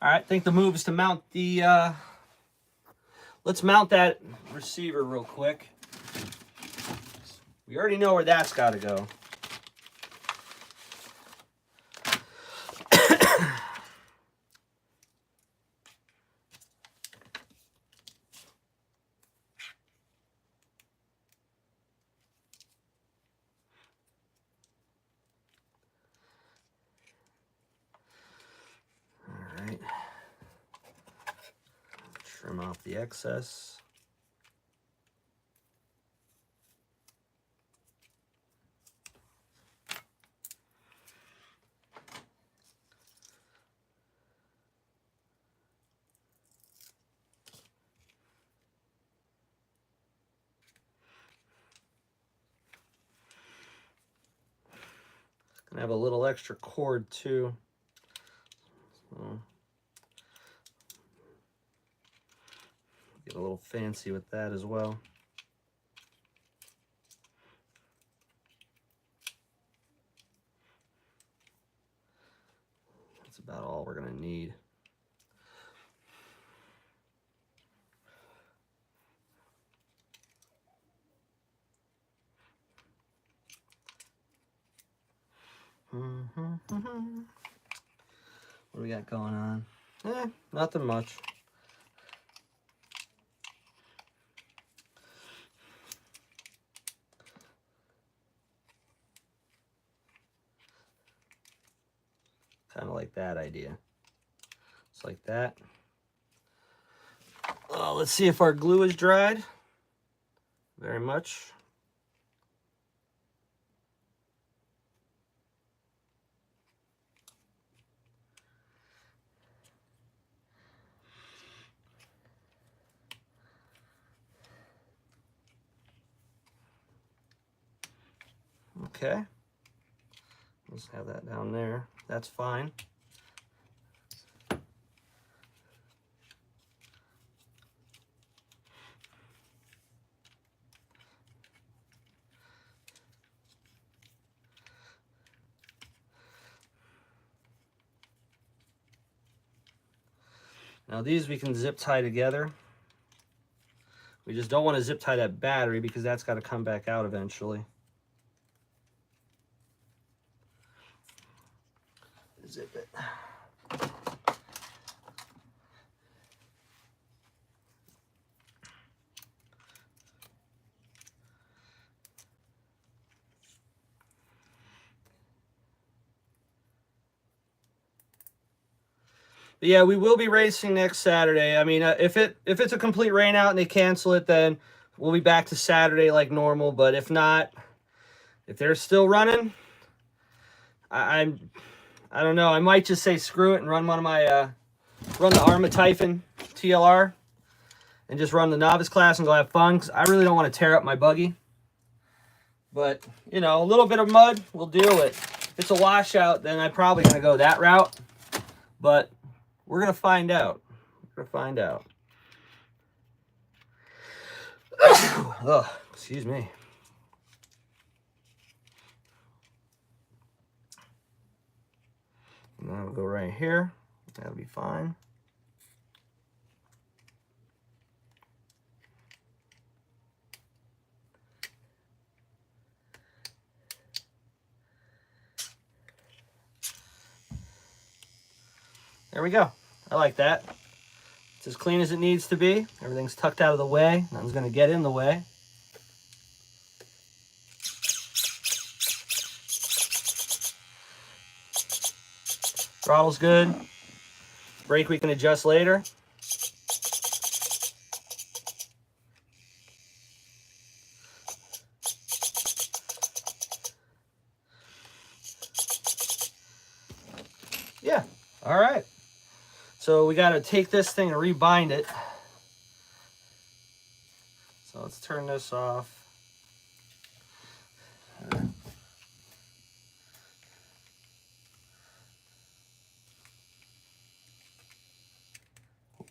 All right, I think the move is to mount the, let's mount that receiver real quick. We already know where that's got to go. Trim off the excess. Gonna have a little extra cord too. So get a little fancy with that as well. That's about all we're gonna need. What do we got going on? Nothing much. Kind of like that idea. Just like that. Let's see if our glue is dried. Very much. Okay. Let's have that down there. That's fine. Now these we can zip tie together. We just don't want to zip tie that battery because that's got to come back out eventually. Zip it. But yeah, we will be racing next Saturday. I mean, if it's a complete rain out and they cancel it, then we'll be back to Saturday like normal. But if not, if they're still running, I don't know. I might just say screw it and run one of my run the Arma Typhon TLR and just run the novice class and go have fun. 'Cause I really don't want to tear up my buggy. But you know, a little bit of mud will deal with. If it's a washout, then I'm probably gonna go that route. But we're going to find out. We're going to find out. Oh, excuse me. And that'll go right here. That'll be fine. There we go. I like that. It's as clean as it needs to be. Everything's tucked out of the way. Nothing's going to get in the way. Throttle's good. Brake we can adjust later. Yeah, all right. So we got to take this thing and rebind it. So let's turn this off.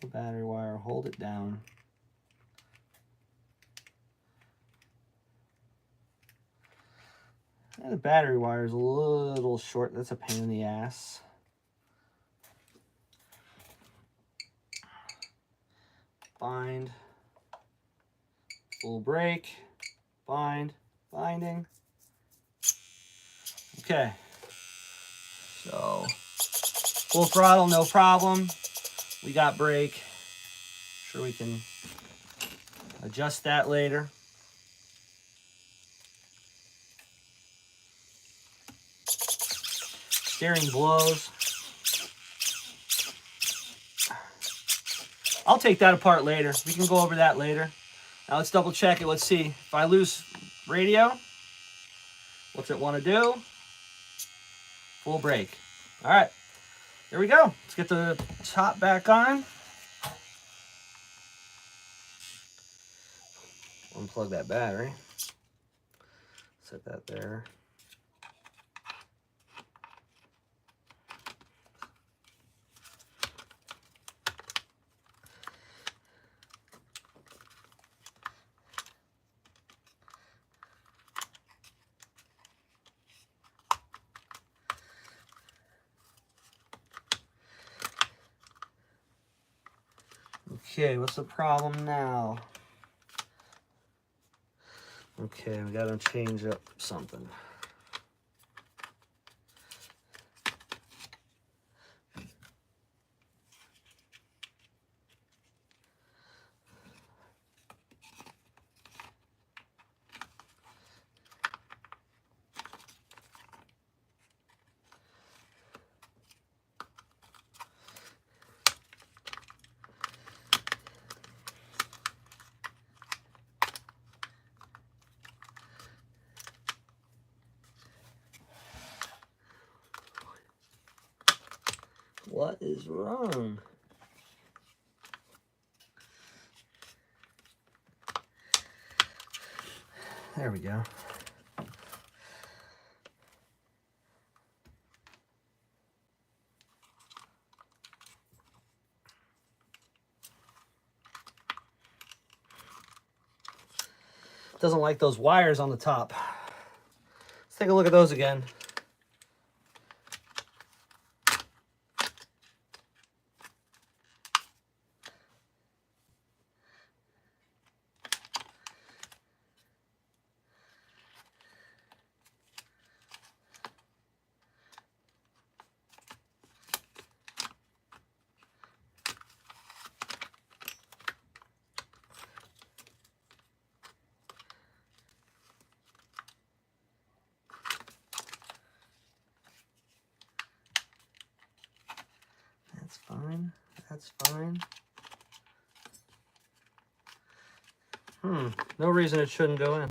Hold the battery wire, hold it down. And the battery wire is a little short. That's a pain in the ass. Bind. Full brake. Bind. Binding. Okay. So, full throttle, no problem. We got brake. Sure we can adjust that later. Steering blows. I'll take that apart later. We can go over that later. Now let's double check it. Let's see. If I lose radio, what's it want to do? Full brake. All right. There we go. Let's get the top back on. Unplug that battery. Set that there. Okay, what's the problem now? Okay, we gotta change up something. What is wrong? There we go. Doesn't like those wires on the top. Let's take a look at those again. That's fine. That's fine. No reason it shouldn't go in.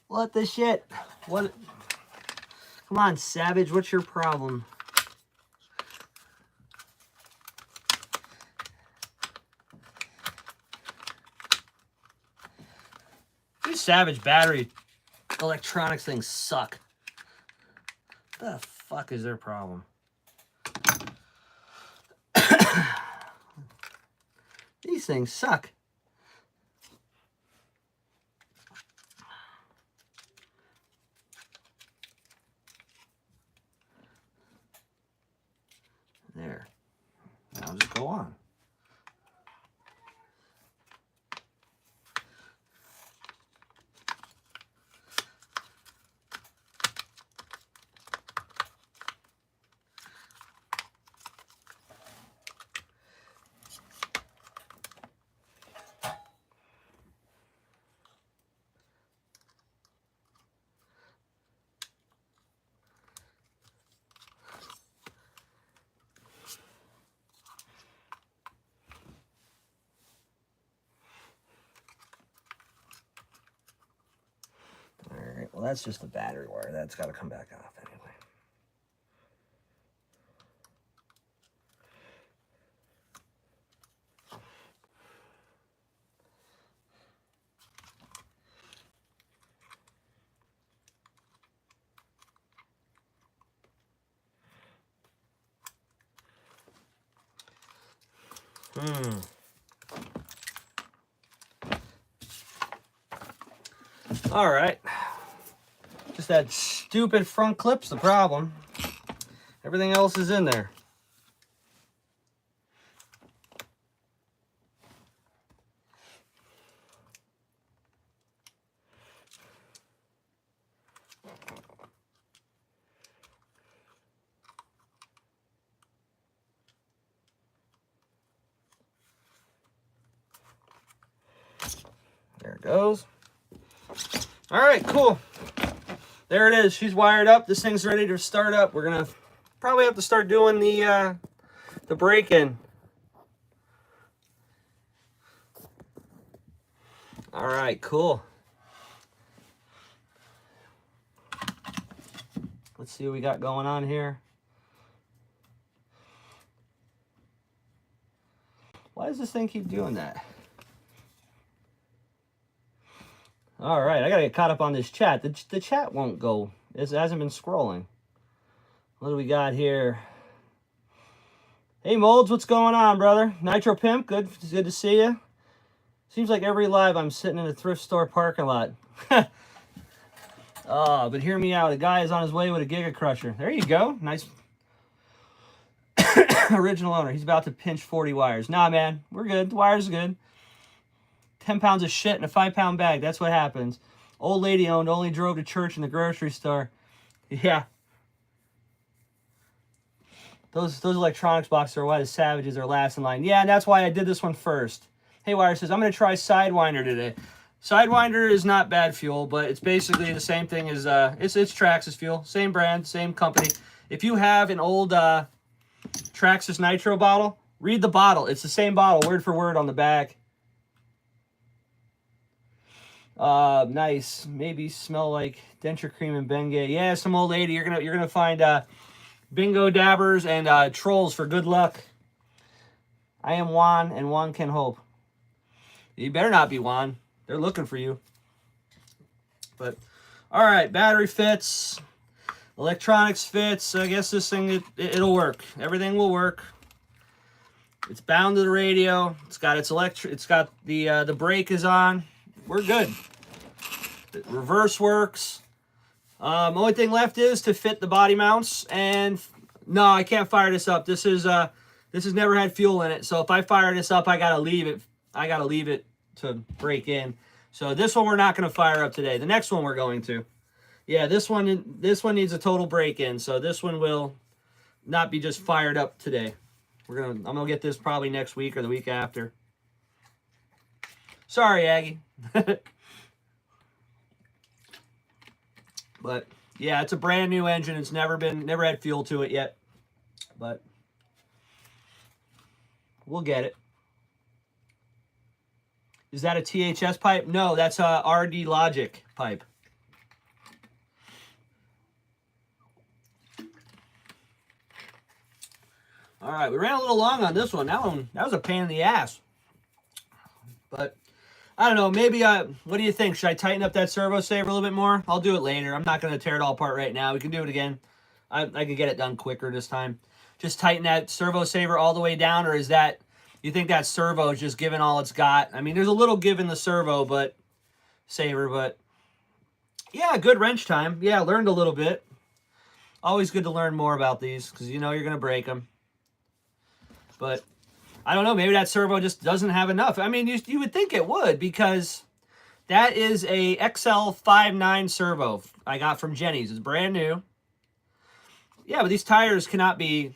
What the shit? What? Come on, Savage, what's your problem? These Savage battery electronics things suck. What the fuck is their problem? These things suck. There. Now just go on. Well, that's just the battery wire. That's got to come back off anyway. All right. Just that stupid front clip's the problem. Everything else is in there. There it goes. All right, cool. There it is. She's wired up. This thing's ready to start up. We're gonna probably have to start doing the break-in. All right, cool. Let's see what we got going on here. Why does this thing keep doing that? All right, I gotta get caught up on this chat. The chat won't go. It hasn't been scrolling. What do we got here? Hey, Molds, what's going on, brother? Nitro Pimp, good to see you. Seems like every live I'm sitting in a thrift store parking lot. Oh, but hear me out. A guy is on his way with a Giga Crusher. There you go. Nice. Original owner. He's about to pinch 40 wires. Nah, man. We're good. The wire's good. 10 pounds of shit in a 5-pound bag. That's what happens. Old lady owned, only drove to church and the grocery store. Yeah. Those electronics boxes are why the savages are last in line. Yeah, and that's why I did this one first. Hey, Wire says, I'm going to try Sidewinder today. Sidewinder is not bad fuel, but it's basically the same thing as, it's Traxxas fuel. Same brand, same company. If you have an old Traxxas Nitro bottle, read the bottle. It's the same bottle, word for word on the back. Nice. Maybe smell like denture cream and Bengay. Yeah, some old lady. You're gonna find bingo dabbers and trolls for good luck. I am Juan, and Juan can hope. You better not be Juan. They're looking for you. But all right, battery fits, electronics fits. I guess this thing it'll work. Everything will work. It's bound to the radio. It's got its It's got the brake is on. We're good. The reverse works. Only thing left is to fit the body mounts. And no, I can't fire this up. This has never had fuel in it. So if I fire this up, I gotta leave it. I gotta leave it to break in. So this one we're not gonna fire up today. The next one we're going to. Yeah, this one needs a total break in. So this one will not be just fired up today. I'm gonna get this probably next week or the week after. Sorry, Aggie. But yeah, it's a brand new engine. It's never had fuel to it yet. But we'll get it. Is that a THS pipe? No, that's a RD Logic pipe. All right, we ran a little long on this one. That was a pain in the ass. But I don't know, maybe, what do you think? Should I tighten up that servo saver a little bit more? I'll do it later. I'm not going to tear it all apart right now. We can do it again. I can get it done quicker this time. Just tighten that servo saver all the way down, or is that, you think that servo is just giving all it's got? I mean, there's a little give in the servo, but, yeah, good wrench time. Yeah, learned a little bit. Always good to learn more about these, because you know you're going to break them. But I don't know, maybe that servo just doesn't have enough. I mean, you would think it would, because that is a XL59 servo I got from Jenny's. It's brand new. Yeah, but these tires cannot be...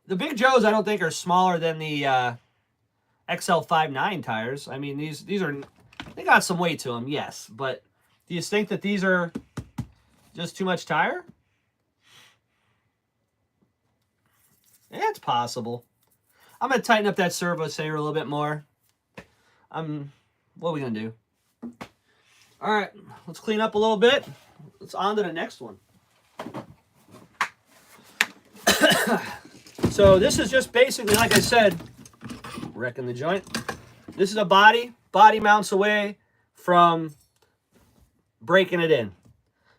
The Big Joes, I don't think, are smaller than the XL59 tires. I mean, these are... They got some weight to them, yes. But do you think that these are just too much tire? Yeah, it's possible. I'm going to tighten up that servo saver a little bit more. What are we going to do? All right, let's clean up a little bit. let's on to the next one. So this is just basically, like I said, wrecking the joint. This is a body mounts away from breaking it in.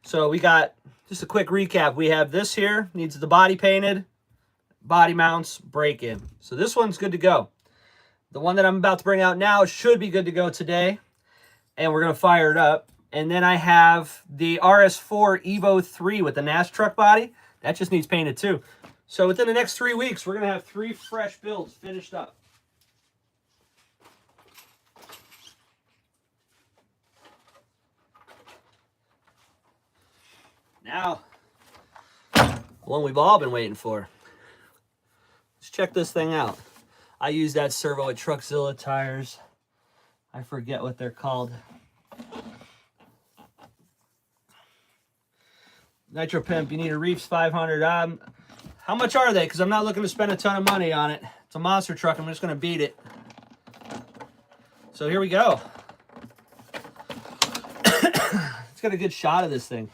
So we got, just a quick recap, we have this here, needs the body painted, body mounts, break in. So this one's good to go. The one that I'm about to bring out now should be good to go today, and we're going to fire it up. And then I have the RS4 Evo 3 with the NAS truck body. That just needs painted too. So within the next 3 weeks, we're going to have 3 fresh builds finished up. Now, one we've all been waiting for. Let's check this thing out. I use that servo at Truckzilla tires. I forget what they're called. Nitro Pimp, you need a Reefs 500. How much are they? Because I'm not looking to spend a ton of money on it. It's a monster truck. I'm just going to beat it. So here we go. Let's get a good shot of this thing.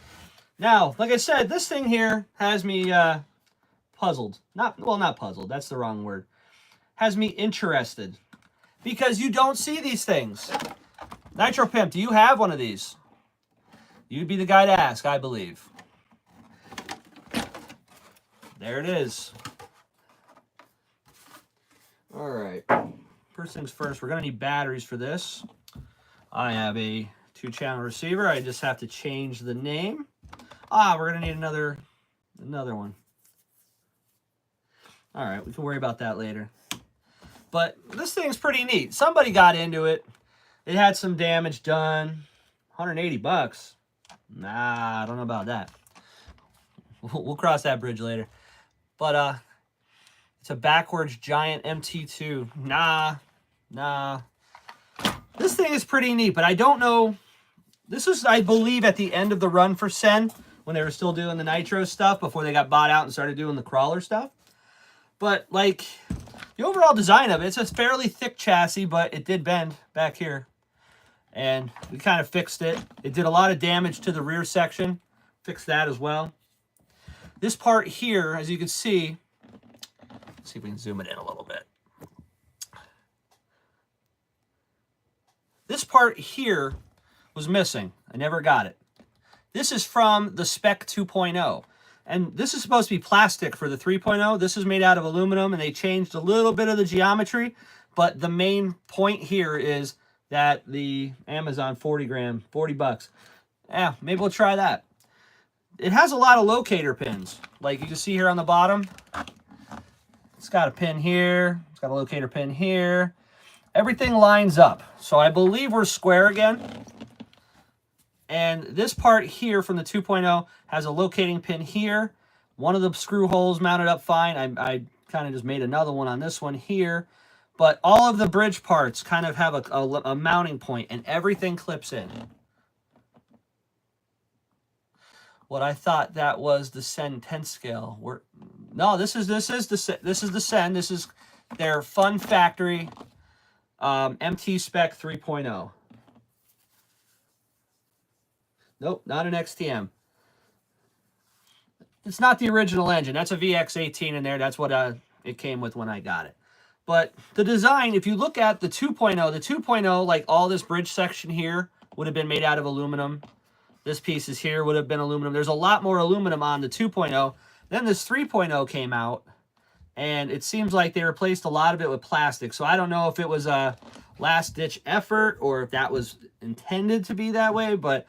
Now, like I said, this thing here has me puzzled. Not puzzled. That's the wrong word. Has me interested. Because you don't see these things. Nitro Pimp, do you have one of these? You'd be the guy to ask, I believe. There it is. All right. First things first, we're going to need batteries for this. I have a 2-channel receiver. I just have to change the name. We're going to need another one. All right, we can worry about that later. But this thing's pretty neat. Somebody got into it. It had some damage done. $180. Nah, I don't know about that. We'll cross that bridge later. But it's a backwards giant MT2. Nah. This thing is pretty neat, but I don't know. This was, I believe, at the end of the run for Sen, when they were still doing the Nitro stuff before they got bought out and started doing the crawler stuff. But, like, the overall design of it, it's a fairly thick chassis, but it did bend back here. And we kind of fixed it. It did a lot of damage to the rear section. Fixed that as well. This part here, as you can see, let's see if we can zoom it in a little bit. This part here was missing. I never got it. This is from the Spec 2.0. And this is supposed to be plastic for the 3.0. This is made out of aluminum, and they changed a little bit of the geometry. But the main point here is that the Amazon 40 gram, $40. Yeah, maybe we'll try that. It has a lot of locator pins. Like you can see here on the bottom. It's got a pin here. It's got a locator pin here. Everything lines up. So I believe we're square again. And this part here from the 2.0 has a locating pin here. One of the screw holes mounted up fine. I kind of just made another one on this one here. But all of the bridge parts kind of have a mounting point, and everything clips in. What I thought that was the Sen 10 scale. No, this is the Sen. This is their Fun Factory MT Spec 3.0. Nope, not an XTM. It's not the original engine. That's a VX18 in there. That's what it came with when I got it. But the design, if you look at the 2.0, like all this bridge section here would have been made out of aluminum. This piece is here would have been aluminum. There's a lot more aluminum on the 2.0. Then this 3.0 came out, and it seems like they replaced a lot of it with plastic. So I don't know if it was a last-ditch effort or if that was intended to be that way, but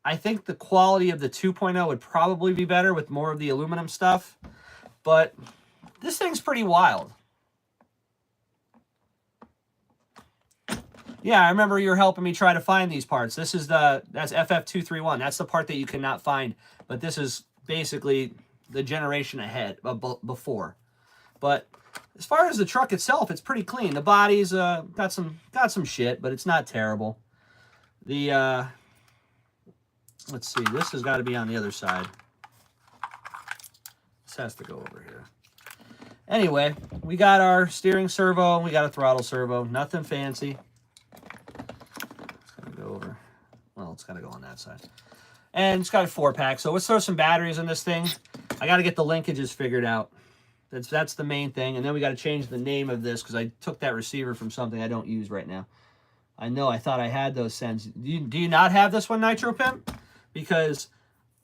I think the quality of the 2.0 would probably be better with more of the aluminum stuff. But this thing's pretty wild. Yeah, I remember you were helping me try to find these parts. That's FF231. That's the part that you cannot find. But this is basically the generation ahead, before. But as far as the truck itself, it's pretty clean. The body's got some shit, but it's not terrible. The let's see, this has got to be on the other side. This has to go over here. Anyway, we got our steering servo, we got a throttle servo. Nothing fancy. It's got to go on that side. And it's got a 4-pack. So let's throw some batteries in this thing. I got to get the linkages figured out. That's the main thing. And then we got to change the name of this because I took that receiver from something I don't use right now. I know I thought I had those sends. Do you not have this one, Nitro Pimp? Because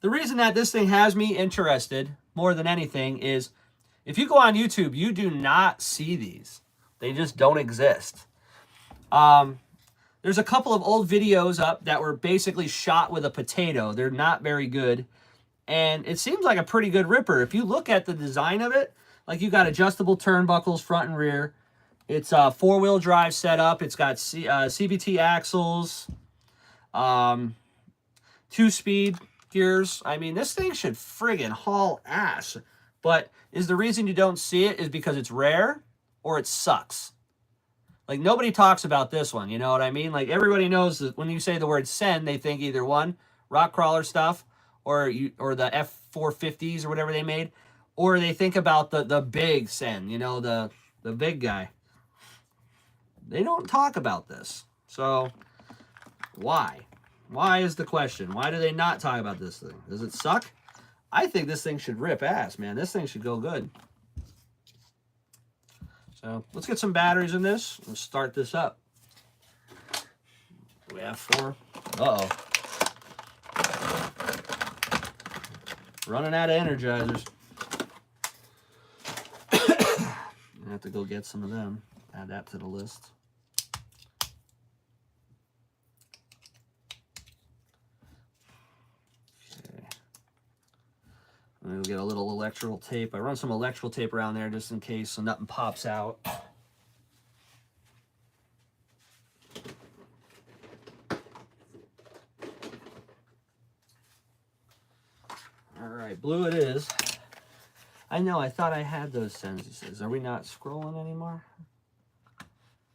the reason that this thing has me interested more than anything is if you go on YouTube, you do not see these. They just don't exist. There's a couple of old videos up that were basically shot with a potato. They're not very good. And it seems like a pretty good ripper. If you look at the design of it, like you got adjustable turnbuckles front and rear. It's a 4-wheel drive setup. It's got CVT axles, 2-speed gears. I mean, this thing should friggin' haul ass. But is the reason you don't see it is because it's rare or it sucks? Like, nobody talks about this one, you know what I mean? Like, everybody knows that when you say the word send, they think either one, rock crawler stuff, or the F450s or whatever they made, or they think about the big send, you know, the big guy. They don't talk about this. So, why? Why is the question? Why do they not talk about this thing? Does it suck? I think this thing should rip ass, man. This thing should go good. So, let's get some batteries in this. Let's start this up. We have 4. Uh-oh. Running out of energizers. I have to go get some of them. Add that to the list. Okay. I'm going to get a little electrical tape. I run some electrical tape around there just in case so nothing pops out. Alright, blue it is. I know, I thought I had those sentences. Are we not scrolling anymore?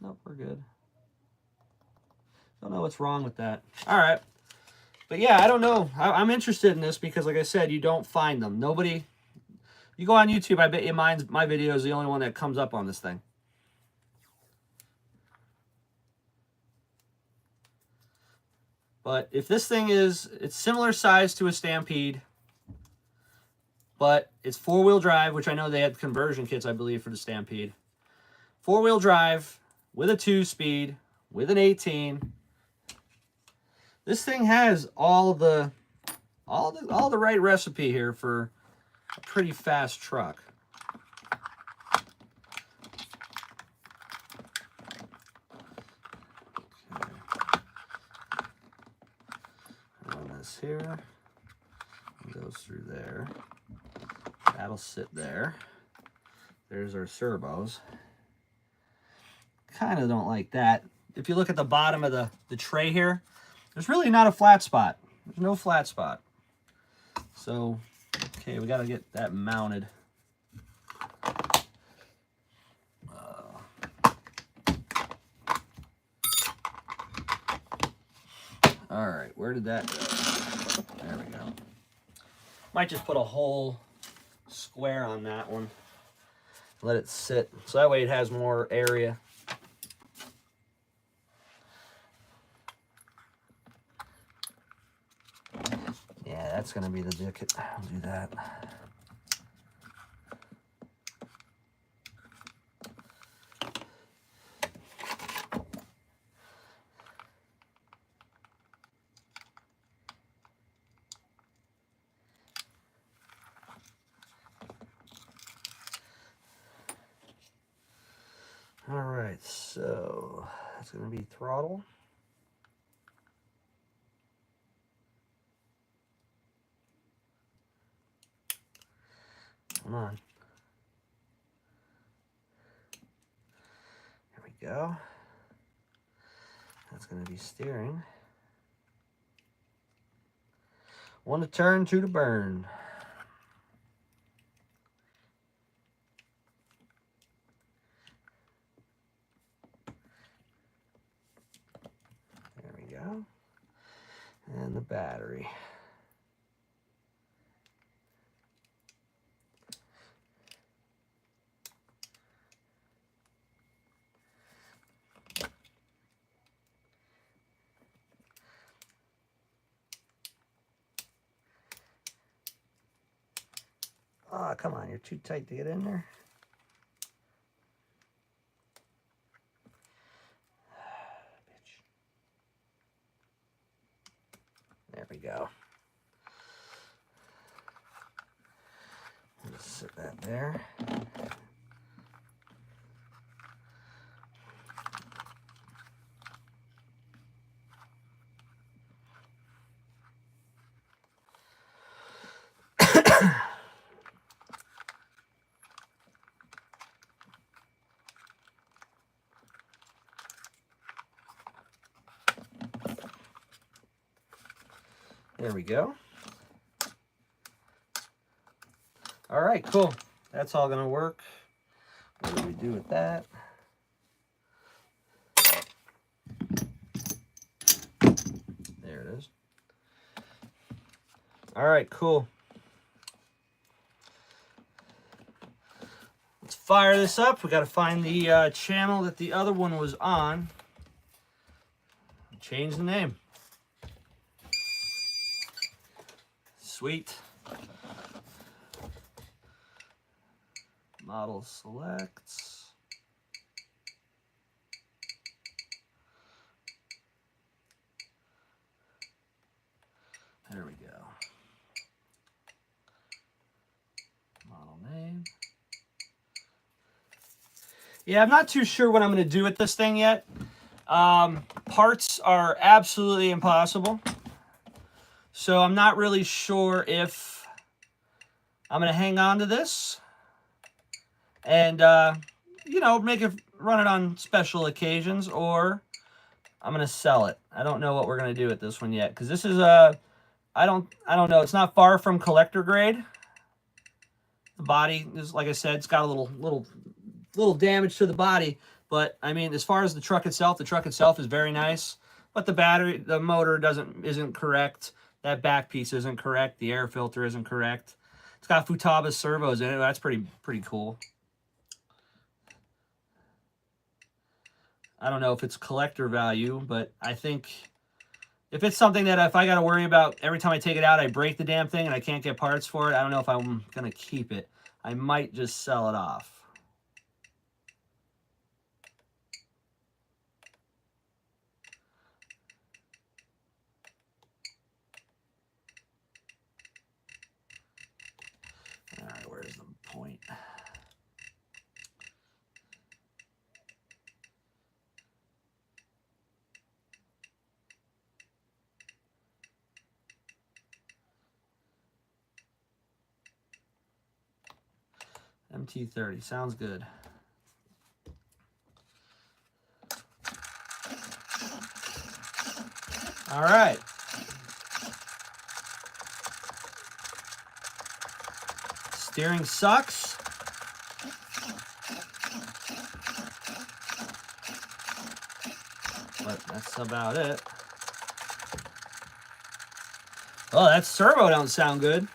Nope, we're good. Don't know what's wrong with that. Alright. But yeah, I don't know. I'm interested in this because, like I said, you don't find them. Nobody... You go on YouTube, I bet you my video is the only one that comes up on this thing. But if this thing is... It's similar size to a Stampede... But it's 4-wheel drive, which I know they had conversion kits, I believe, for the Stampede. 4-wheel drive with a 2-speed, with an 18. This thing has all the right recipe here for a pretty fast truck. Okay. Run this here. It goes through there. That'll sit there. There's our servos. Kind of don't like that. If you look at the bottom of the tray here, there's really not a flat spot. There's no flat spot. So, okay, we got to get that mounted. All right, where did that go? There we go. Might just put a whole square on that one. Let it sit. So that way it has more area. Yeah, that's going to be the dick. I'll do that. All right, so that's going to be throttle. Come on. Here we go. That's going to be steering. 1 to turn, 2 to burn. There we go. And the battery. Oh, come on, you're too tight to get in there. There we go. Just sit that there. There we go. All right, cool. That's all gonna work. What do we do with that? There it is. All right, cool. Let's fire this up. We got to find the channel that the other one was on. Change the name. Sweet. Model selects. There we go. Model name. Yeah, I'm not too sure what I'm going to do with this thing yet. Parts are absolutely impossible. So I'm not really sure if I'm going to hang on to this and, you know, run it on special occasions, or I'm going to sell it. I don't know what we're going to do with this one yet, because this is I don't know. It's not far from collector grade. The body is, like I said, it's got a little damage to the body, but I mean, as far as the truck itself is very nice. But the motor isn't correct. That back piece isn't correct. The air filter isn't correct. It's got Futaba servos in it. That's pretty cool. I don't know if it's collector value, but I think if it's something that if I got to worry about every time I take it out, I break the damn thing and I can't get parts for it, I don't know if I'm going to keep it. I might just sell it off. All right, where's the point? MT30, sounds good. All right. Steering sucks. But that's about it. Oh, that servo don't sound good.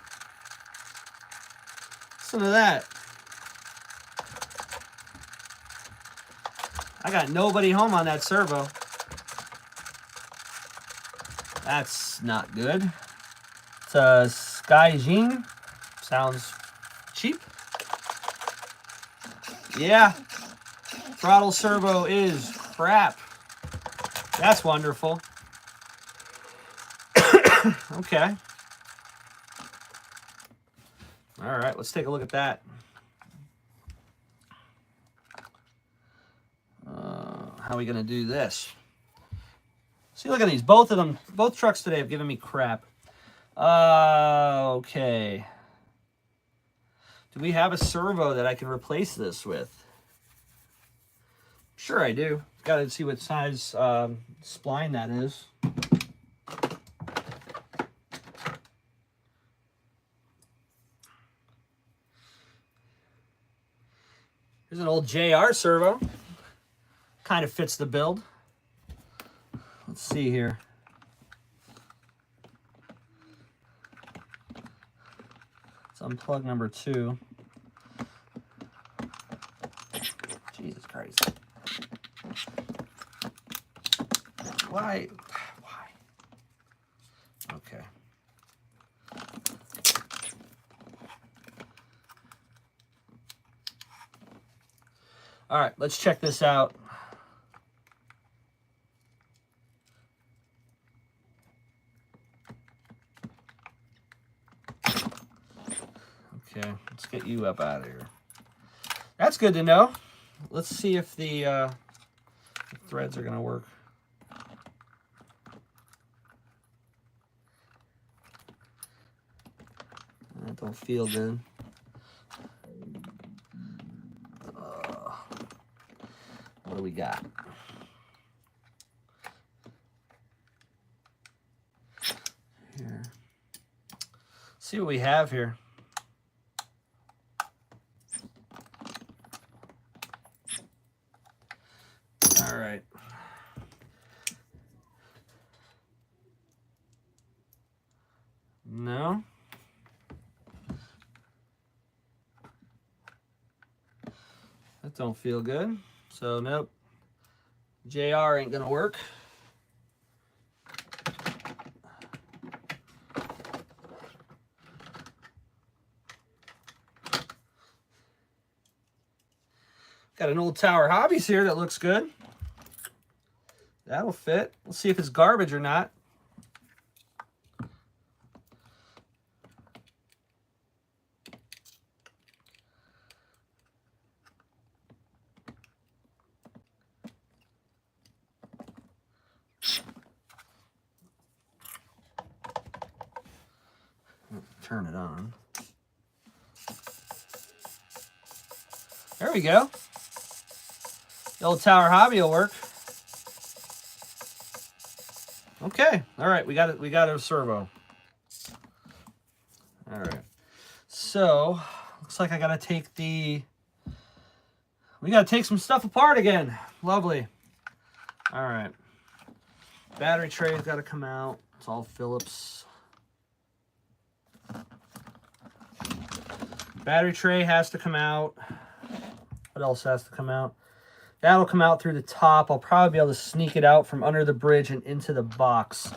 Listen to that. I got nobody home on that servo. That's not good. It's a Skyjin. Sounds cheap. Yeah. Throttle servo is crap. That's wonderful. Okay. All right, let's take a look at that. How are we going to do this? See, look at these. Both of them, both trucks today have given me crap. Okay. Do we have a servo that I can replace this with? Sure I do. Got to see what size spline that is. Here's an old JR servo. Kind of fits the build. Let's see here. Let's unplug number 2. Jesus Christ. Why? Okay. All right, let's check this out. Okay, let's get you up out of here. That's good to know. Let's see if the threads are gonna work. That don't feel good. What do we got? Here. See what we have here. All right. No. That don't feel good. So nope. JR ain't gonna work. Got an old Tower Hobbies here that looks good. That'll fit. Let's see if it's garbage or not. Turn it on. There we go. The old Tower Hobby will work. Okay. All right. We got it. We got a servo. All right. So looks like I gotta take the. We gotta take some stuff apart again. Lovely. All right. Battery tray's got to come out. It's all Phillips. Battery tray has to come out. What else has to come out? That'll come out through the top. I'll probably be able to sneak it out from under the bridge and into the box.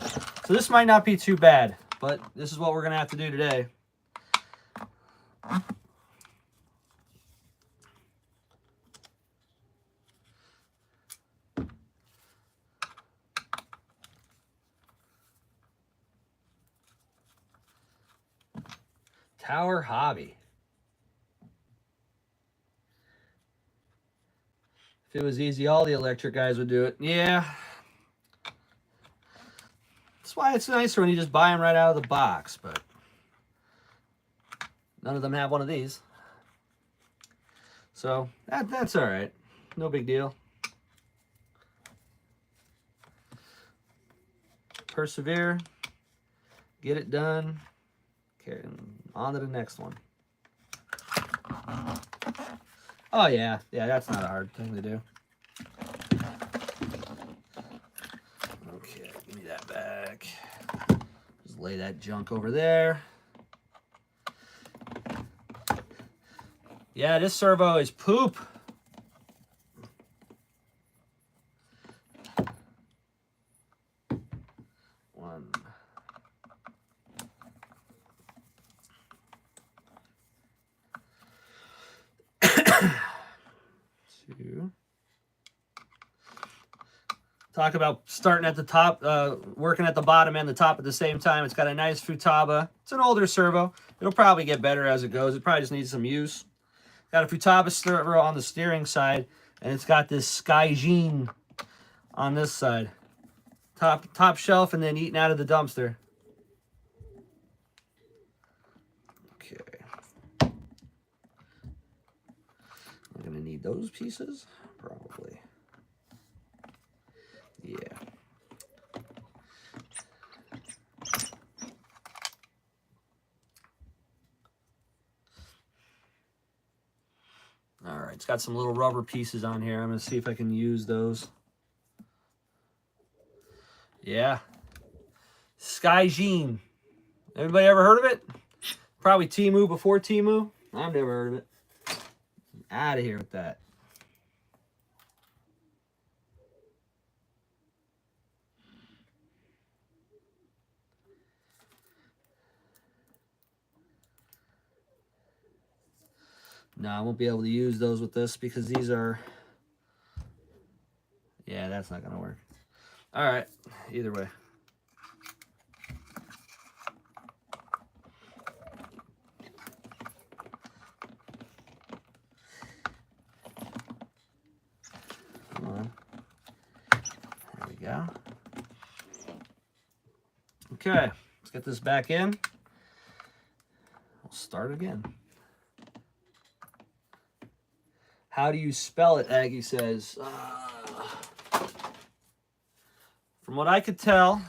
So this might not be too bad, but this is what we're going to have to do today. Tower Hobby. If it was easy, all the electric guys would do it. Yeah. That's why it's nicer when you just buy them right out of the box, but none of them have one of these. So that's all right. No big deal. Persevere. Get it done. Okay, on to the next one. Oh, yeah. Yeah, that's not a hard thing to do. Okay, give me that back. Just lay that junk over there. Yeah, this servo is poop. One. Two. Talk about starting at the top, working at the bottom and the top at the same time. It's got a nice Futaba. It's an older servo. It'll probably get better as it goes. It probably just needs some use. Got a Futaba servo on the steering side, and it's got this Skyjin on this side. Top shelf, and then eating out of the dumpster. Okay. I'm gonna need those pieces, probably. Yeah. All right, it's got some little rubber pieces on here. I'm gonna see if I can use those. Yeah. Skyjin. Everybody ever heard of it? Probably Temu before Temu. I've never heard of it. Out of here with that. No, I won't be able to use those with this because these are that's not going to work. All right, either way. Come on. There we go. Okay, let's get this back in. We'll start again. How do you spell it, Aggie says. From what I could tell,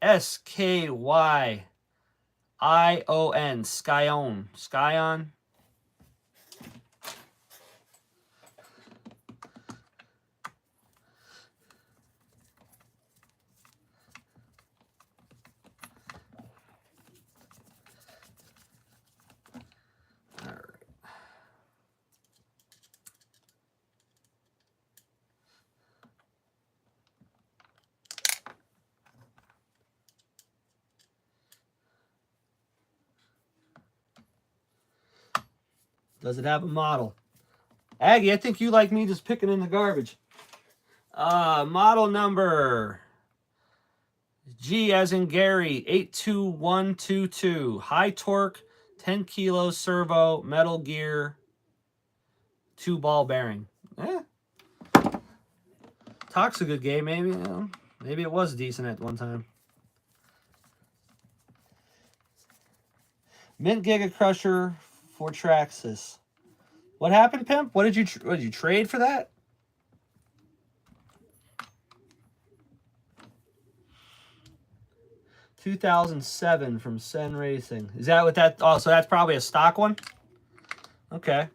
S-K-Y-I-O-N, Skyon. Skyon. Does it have a model? Aggie, I think you like me just picking in the garbage. Model number G as in Gary, 82122. High torque, 10 kilo servo, metal gear, 2 ball bearing. Talk's a good game, maybe. You know, maybe it was decent at one time. Mint Giga Crusher for Traxxas. What happened, Pimp? What did you trade for that? $2007 from Sen Racing. Is that what that? Oh, so that's probably a stock one. Okay.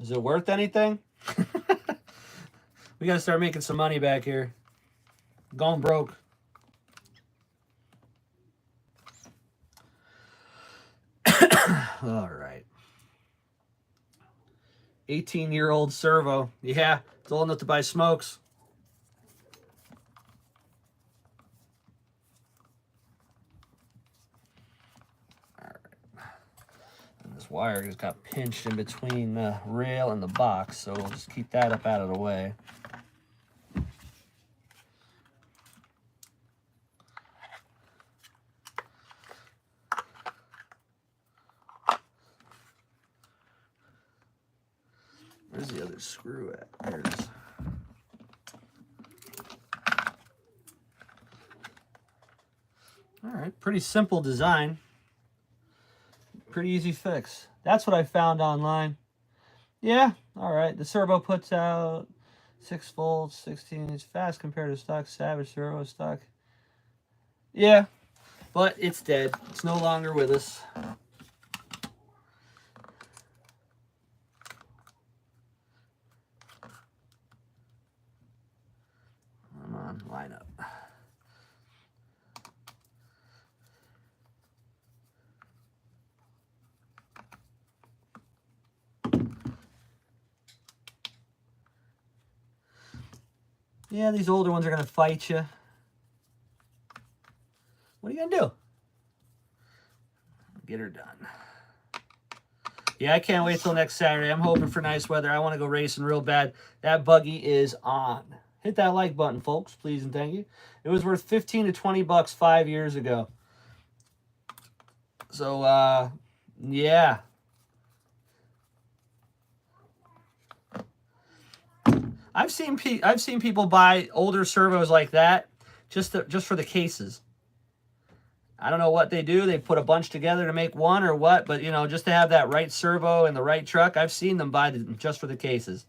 Is it worth anything? We got to start making some money back here. Going broke. All right. 18-year-old servo. Yeah, it's old enough to buy smokes. All right. And this wire just got pinched in between the rail and the box, so we'll just keep that up out of the way. Where's the other screw at? There it is. All right, pretty simple design. Pretty easy fix. That's what I found online. Yeah, all right. The servo puts out 6 volts, 16 inch fast compared to stock Savage servo stock. Yeah, but it's dead. It's no longer with us. Come on, line up. Yeah, these older ones are going to fight you. What are you going to do? Get her done. Yeah, I can't wait till next Saturday. I'm hoping for nice weather. I want to go racing real bad. That buggy is on. Hit that like button, folks, please and thank you. It was worth 15 to 20 bucks 5 years ago. So, yeah. I've seen people buy older servos like that just for the cases. I don't know what they do. They put a bunch together to make one or what, but, you know, just to have that right servo and the right truck, I've seen them buy them just for the cases.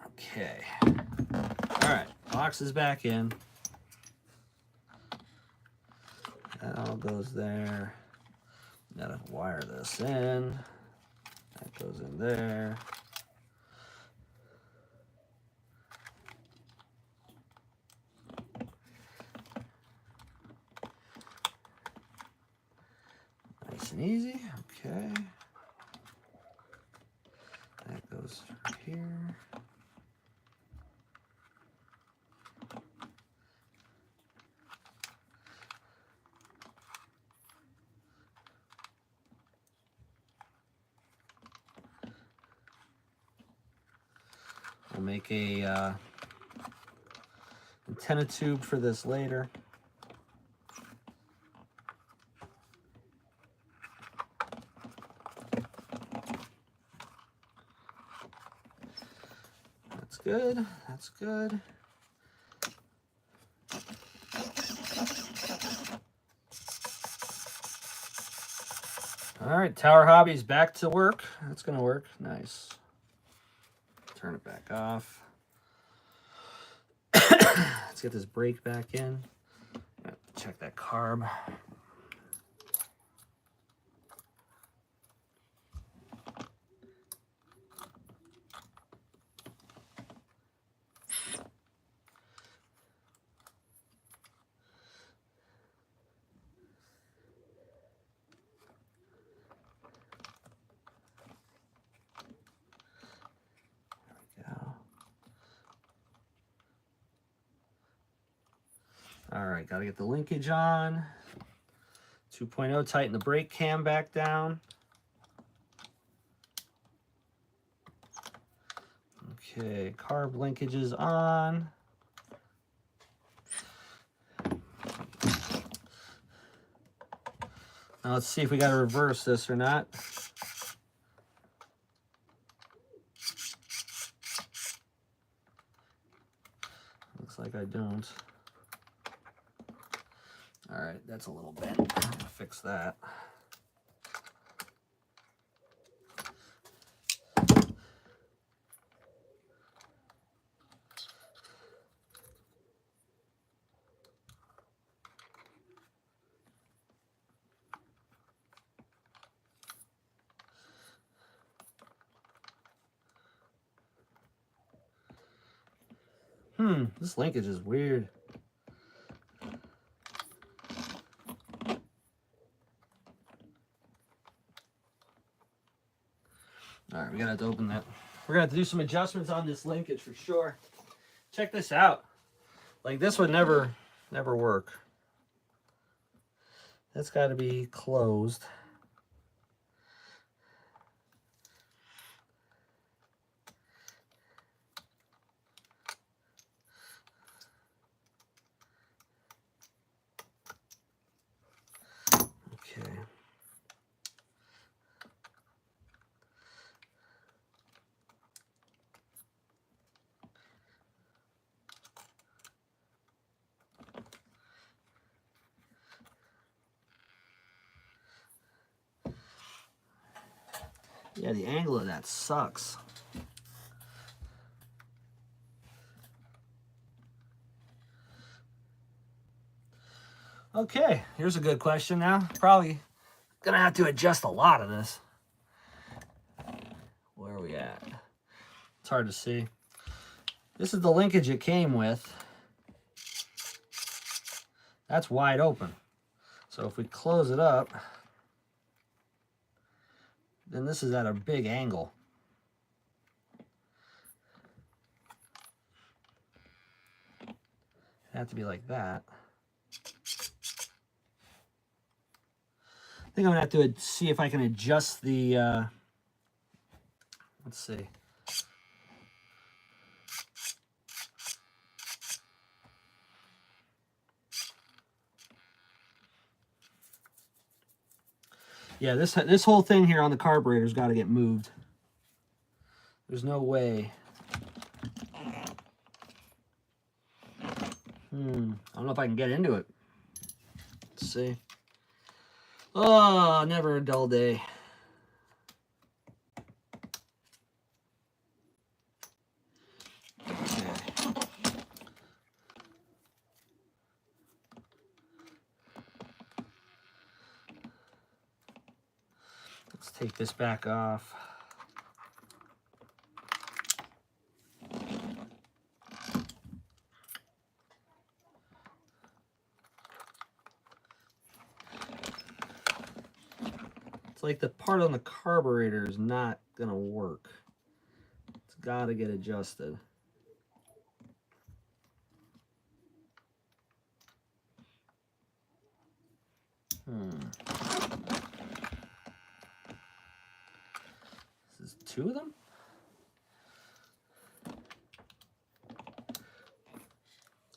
Okay. All right. Box is back in. That all goes there. Gotta wire this in. That goes in there. Nice and easy. Okay. That goes here. We'll make a antenna tube for this later. That's good. That's good. All right, Tower Hobby's back to work. That's gonna work. Nice. Turn it back off. Let's get this brake back in. Check that carb. All right, got to get the linkage on. 2.0, tighten the brake cam back down. Okay, carb linkage is on. Now let's see if we got to reverse this or not. Looks like I don't. All right, that's a little bent. I'll fix that. This linkage is weird. All right, we gotta have to open that. We're gonna have to do some adjustments on this linkage for sure. Check this out. Like this would never work. That's got to be closed. Okay. Yeah, the angle of that sucks. Okay, here's a good question now. Probably gonna have to adjust a lot of this. Where are we at? It's hard to see. This is the linkage it came with. That's wide open. So if we close it up, then this is at a big angle. It'd have to be like that. I think I'm gonna have to see if I can adjust the, let's see. Yeah, this whole thing here on the carburetor's got to get moved. There's no way. I don't know if I can get into it. Let's see. Oh, never a dull day. Okay. Let's take this back off. It's like the part on the carburetor is not gonna work. It's gotta get adjusted. This is two of them?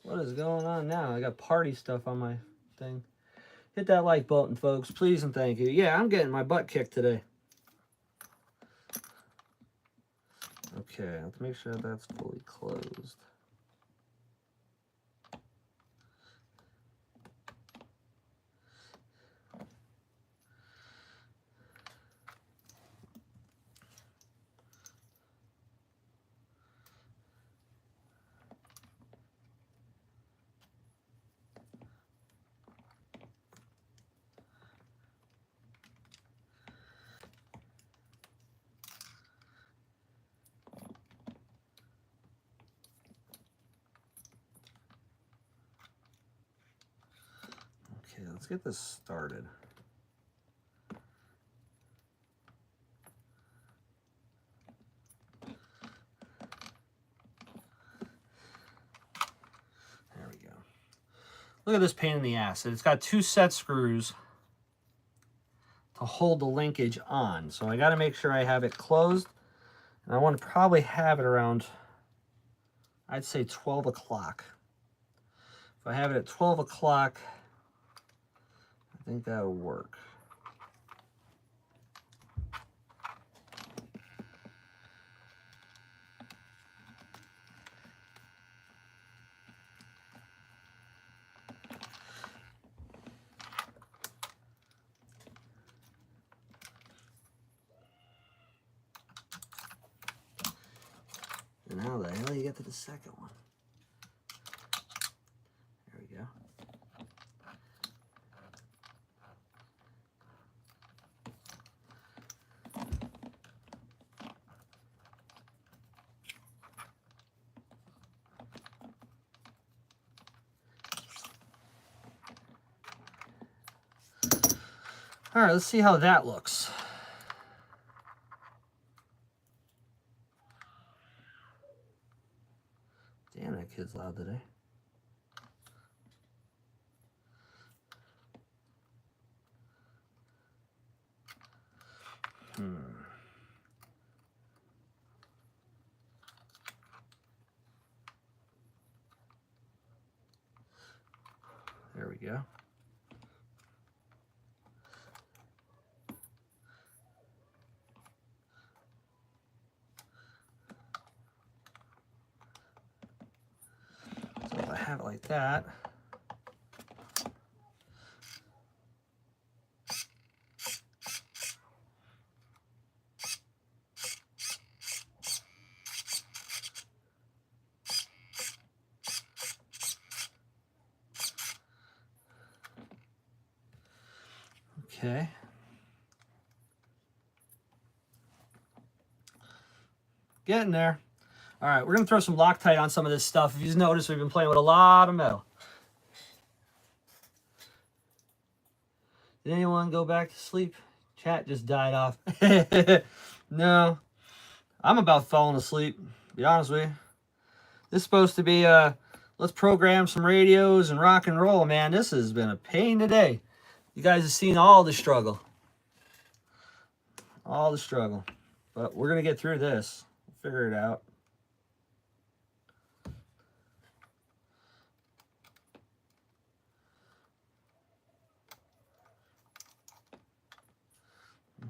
What is going on now? I got party stuff on my thing. Hit that like button, folks, please and thank you. Yeah, I'm getting my butt kicked today. Okay, let's make sure that's fully closed. Okay, let's get this started. There we go. Look at this pain in the ass. It's got 2 set screws to hold the linkage on. So I got to make sure I have it closed. And I want to probably have it around, I'd say 12 o'clock. If I have it at 12 o'clock, I think that'll work. And how the hell you get to the second one? There we go. All right, let's see how that looks. Damn, that kid's loud today. There we go. So if I have it like that, okay. Getting there. All right, we're going to throw some Loctite on some of this stuff. If you've noticed, we've been playing with a lot of metal. Did anyone go back to sleep? Chat just died off. No. I'm about falling asleep, to be honest with you. This is supposed to be, let's program some radios and rock and roll. Man, this has been a pain today. You guys have seen all the struggle. All the struggle. But we're going to get through this. We'll figure it out.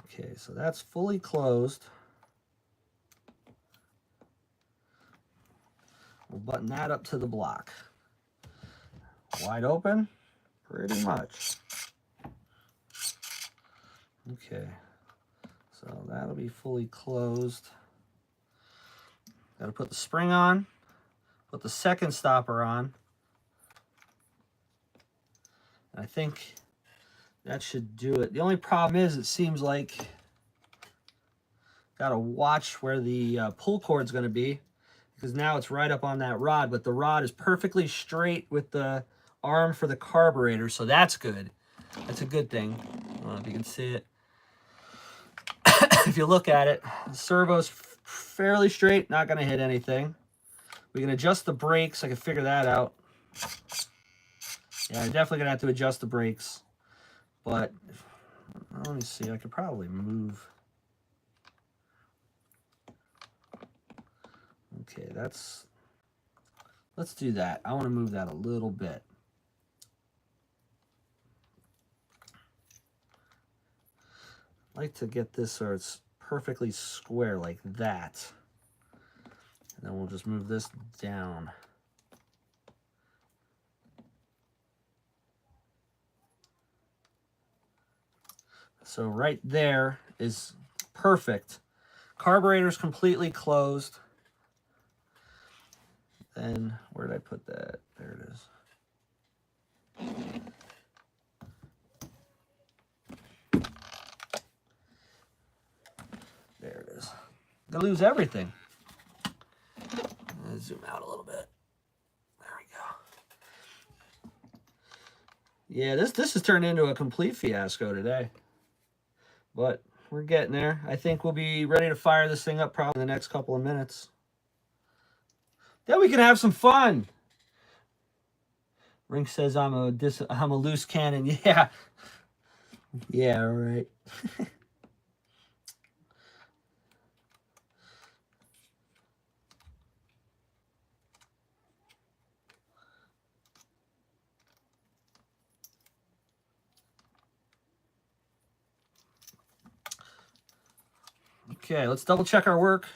Okay, so that's fully closed. We'll button that up to the block. Wide open? Pretty much. Okay, so that'll be fully closed. Got to put the spring on, put the second stopper on. I think that should do it. The only problem is it seems like got to watch where the pull cord's going to be, because now it's right up on that rod, but the rod is perfectly straight with the arm for the carburetor, so that's good. That's a good thing. I don't know if you can see it. If you look at it, the servo's fairly straight, not going to hit anything. We can adjust the brakes. I can figure that out. Yeah, I'm definitely going to have to adjust the brakes. But, let me see. I could probably move. let's do that. I want to move that a little bit. I like to get this so it's perfectly square like that. And then we'll just move this down. So right there is perfect. Carburetor's completely closed. Then, where did I put that? There it is. There it is. I'm gonna lose everything. Zoom out a little bit. There we go. Yeah, this has turned into a complete fiasco today. But we're getting there. I think we'll be ready to fire this thing up probably in the next couple of minutes. Then we can have some fun. Rynks says I'm a loose cannon. Yeah. Yeah, right. Okay, let's double check our work.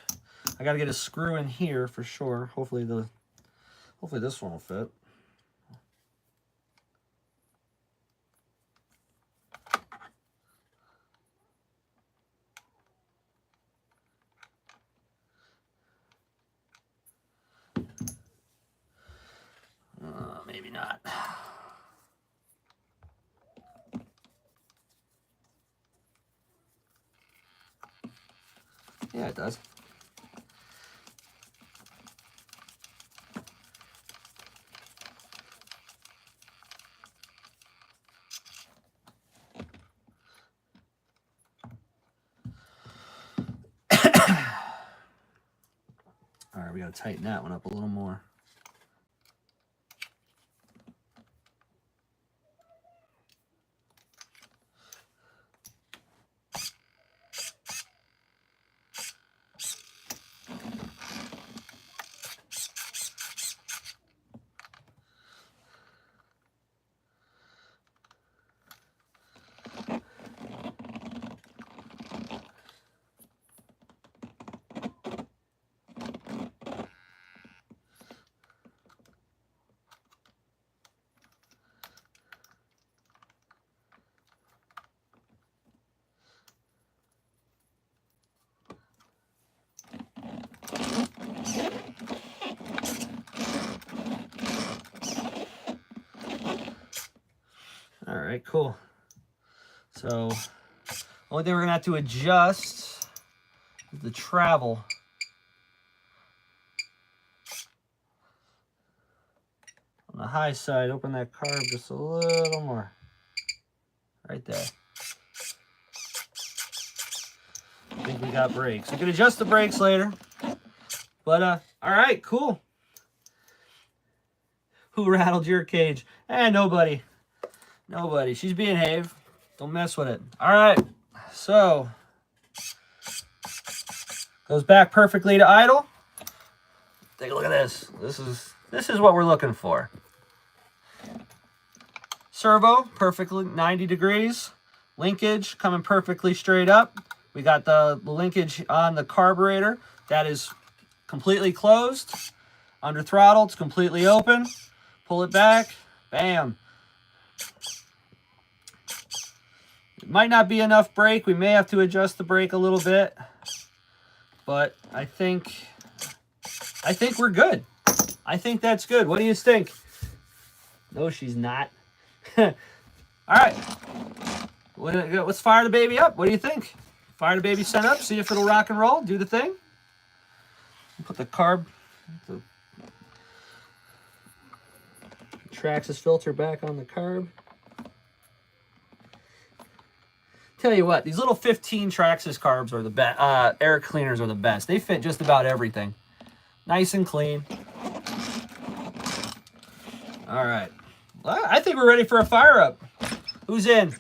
I gotta get a screw in here for sure. Hopefully this one will fit. Maybe not. Yeah, it does. All right, we got to tighten that one up a little more. All right, cool. So, only thing we're gonna have to adjust is the travel. On the high side, open that carb just a little more. Right there. I think we got brakes. We can adjust the brakes later. But, all right, cool. Who rattled your cage? Eh, nobody. Nobody. She's behave. Don't mess with it. All right. So, goes back perfectly to idle. Take a look at this. This is what we're looking for. Servo, perfectly 90 degrees. Linkage coming perfectly straight up. We got the linkage on the carburetor. That is completely closed. Under throttle, it's completely open. Pull it back. Bam. It might not be enough brake. We may have to adjust the brake a little bit. But I think we're good. I think that's good. What do you think? No, she's not. All right. Let's fire the baby up. What do you think? Fire the baby sent up. See if it'll rock and roll. Do the thing. Put the carb, the Traxxas filter back on the carb. Tell you what, these little 15 Traxxas carbs are the best. Air cleaners are the best. They fit just about everything. Nice and clean. All right. Well, I think we're ready for a fire up. Who's in?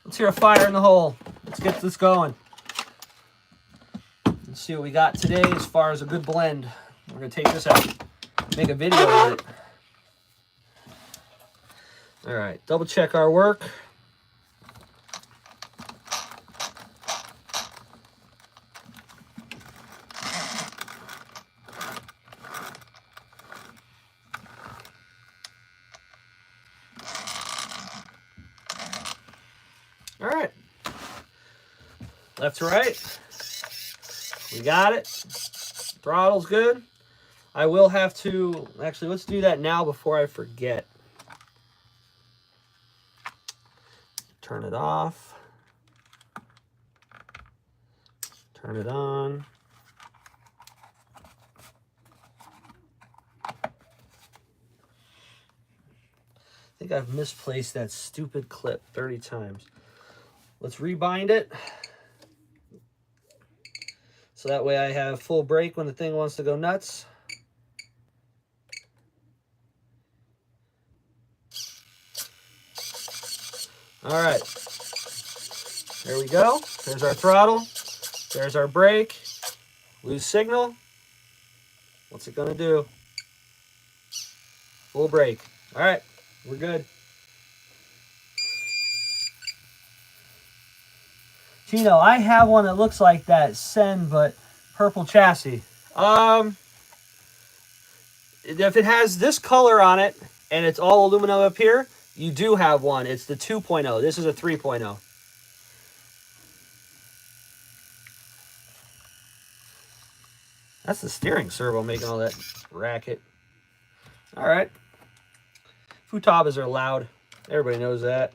Let's hear a fire in the hole. Let's get this going. Let's see what we got today as far as a good blend. We're going to take this out. make a video with it. All right, double check our work. All right, left to right. We got it. Throttle's good. I will have to, actually, let's do that now before I forget. Turn it off. Turn it on. I think I've misplaced that stupid clip 30 times. Let's rebind it. So that way I have full brake when the thing wants to go nuts. All right, there we go. There's our throttle. There's our brake. Lose signal. What's it gonna do? Full brake. All right, we're good. Gino, I have one that looks like that Sen, but purple chassis. If it has this color on it and it's all aluminum up here, you do have one. It's the 2.0. This is a 3.0. That's the steering servo making all that racket. All right. Futabas are loud. Everybody knows that.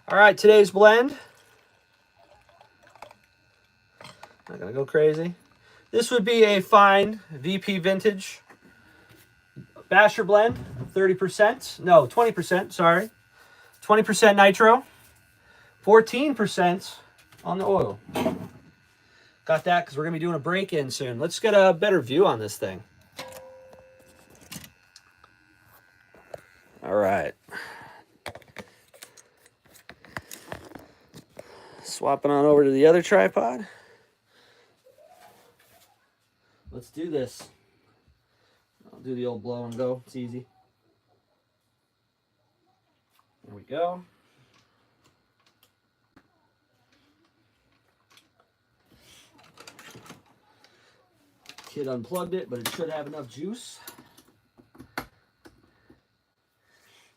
All right, today's blend. Not gonna go crazy. This would be a fine VP Vintage Basher blend, 30%. No, 20%, sorry. 20% nitro, 14% on the oil. Got that because we're going to be doing a break-in soon. Let's get a better view on this thing. All right. Swapping on over to the other tripod. Let's do this. I'll do the old blow and go. It's easy. There we go. Kid unplugged it, but it should have enough juice.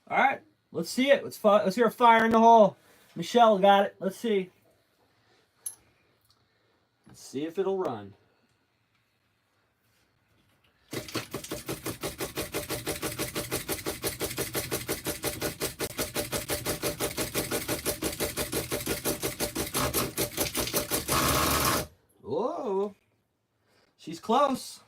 All right, let's see it. Let's hear a fire in the hole. Michelle got it. Let's see. Let's see if it'll run. Whoa, she's close.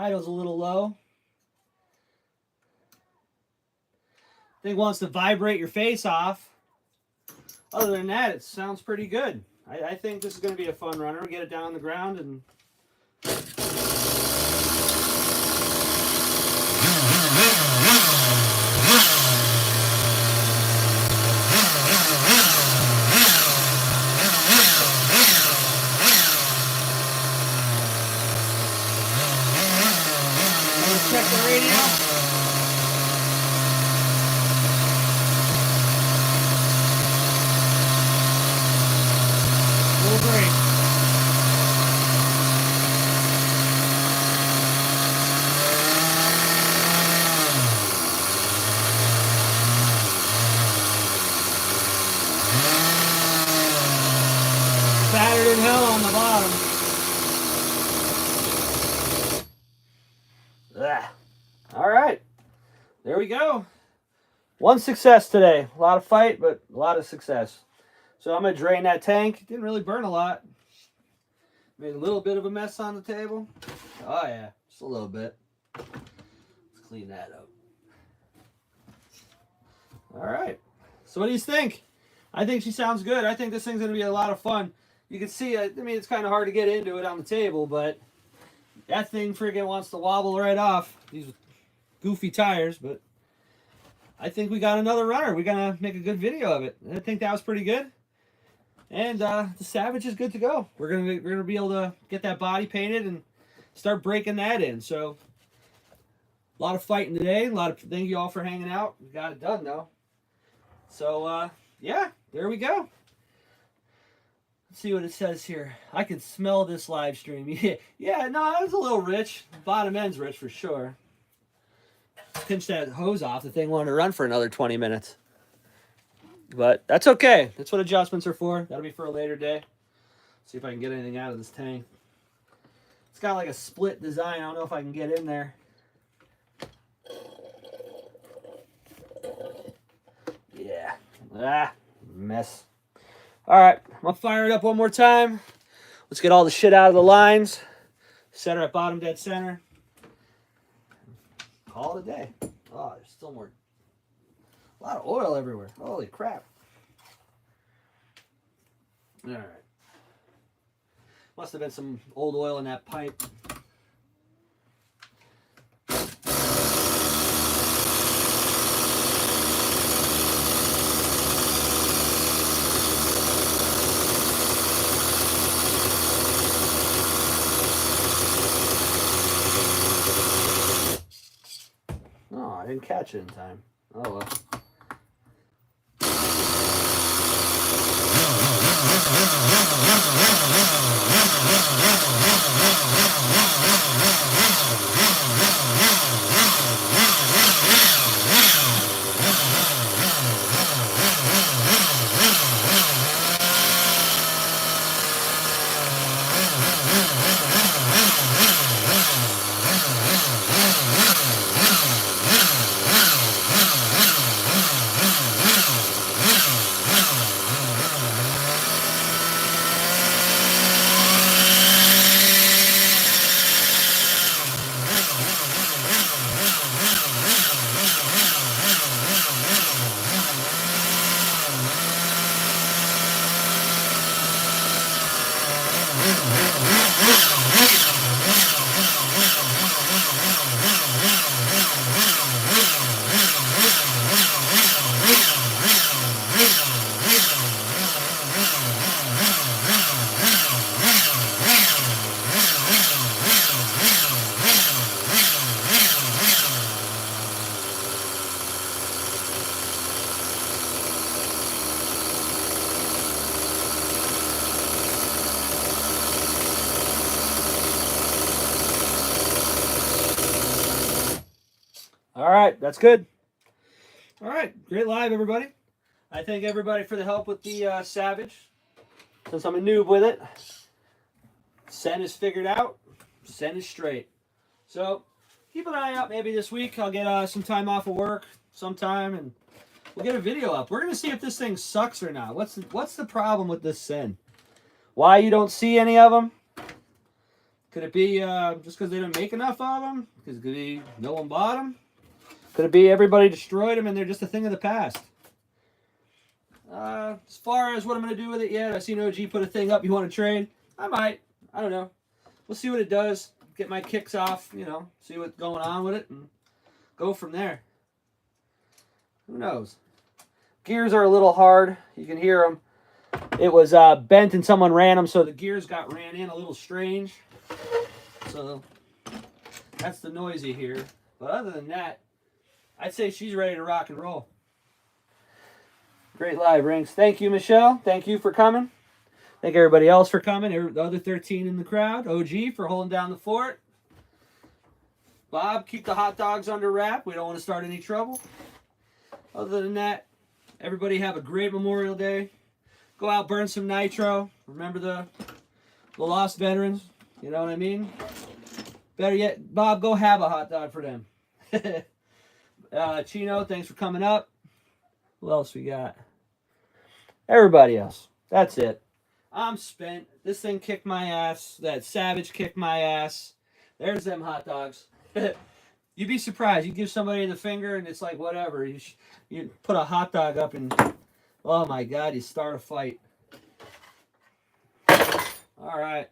Idle's a little low. Thing wants to vibrate your face off. Other than that, it sounds pretty good. I think this is going to be a fun runner. We'll get it down on the ground and... Let's check the radio. Battered in hell on the bottom. All right, there we go. One success today. A lot of fight, but a lot of success. So I'm gonna drain that tank. Didn't really burn a lot. Made a little bit of a mess on the table. Oh yeah, just a little bit. Let's clean that up. All right. So what do you think? I think she sounds good. I think this thing's gonna be a lot of fun. You can see, I mean, it's kind of hard to get into it on the table, but that thing friggin' wants to wobble right off. These goofy tires, but I think we got another runner. We're gonna make a good video of it. I think that was pretty good. And the Savage is good to go. We're gonna be able to get that body painted and start breaking that in. So a lot of fighting today. Thank you all for hanging out. We got it done though. So yeah, there we go. Let's see what it says here. I can smell this live stream. Yeah, no, that was a little rich. Bottom end's rich for sure. Pinch that hose off. The thing wanted to run for another 20 minutes. But that's okay. That's what adjustments are for. That'll be for a later day. See if I can get anything out of this tank. It's got like a split design. I don't know if I can get in there. Yeah. Mess. All right, I'm gonna fire it up one more time. Let's get all the shit out of the lines. Set her at bottom dead center. Call it a day. Oh, there's still more. A lot of oil everywhere. Holy crap. All right. Must have been some old oil in that pipe. I didn't catch it in time. Oh well. All right, that's good. All right, great live, everybody. I thank everybody for the help with the Savage. Since I'm a noob with it, send is figured out, send is straight. So keep an eye out. Maybe this week I'll get some time off of work sometime, and we'll get a video up. We're gonna see if this thing sucks or not. What's the problem with this send? Why you don't see any of them? Could it be just because they didn't make enough of them? Because it could be no one bought them? Could it be everybody destroyed them and they're just a thing of the past? As far as what I'm going to do with it yet, I've seen OG put a thing up. You want to trade? I might. I don't know. We'll see what it does. Get my kicks off, you know, see what's going on with it, and go from there. Who knows? Gears are a little hard. You can hear them. It was bent and someone ran them, so the gears got ran in a little strange. So that's the noise you hear. But other than that, I'd say she's ready to rock and roll. Great live, Rynks. Thank you, Michelle. Thank you for coming. Thank everybody else for coming. The other 13 in the crowd. OG for holding down the fort. Bob, keep the hot dogs under wrap. We don't want to start any trouble. Other than that, everybody have a great Memorial Day. Go out, burn some nitro. Remember the lost veterans. You know what I mean? Better yet, Bob, go have a hot dog for them. Chino, thanks for coming up. Who else we got? Everybody else. That's it. I'm spent. This thing kicked my ass. That Savage kicked my ass. There's them hot dogs. You'd be surprised. You give somebody the finger and it's like whatever. You put a hot dog up and oh my God, you start a fight. All right.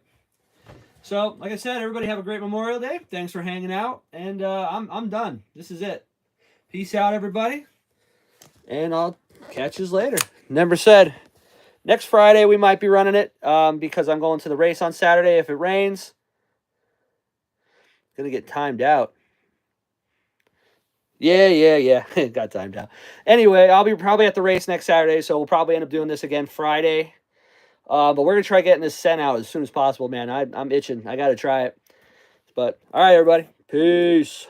So, like I said, everybody have a great Memorial Day. Thanks for hanging out. And I'm done. This is it. Peace out, everybody. And I'll catch you later. Never said. Next Friday, we might be running it because I'm going to the race on Saturday. If it rains, going to get timed out. Yeah. Got timed out. Anyway, I'll be probably at the race next Saturday, so we'll probably end up doing this again Friday. But we're going to try getting this sent out as soon as possible, man. I'm itching. I got to try it. But, all right, everybody. Peace.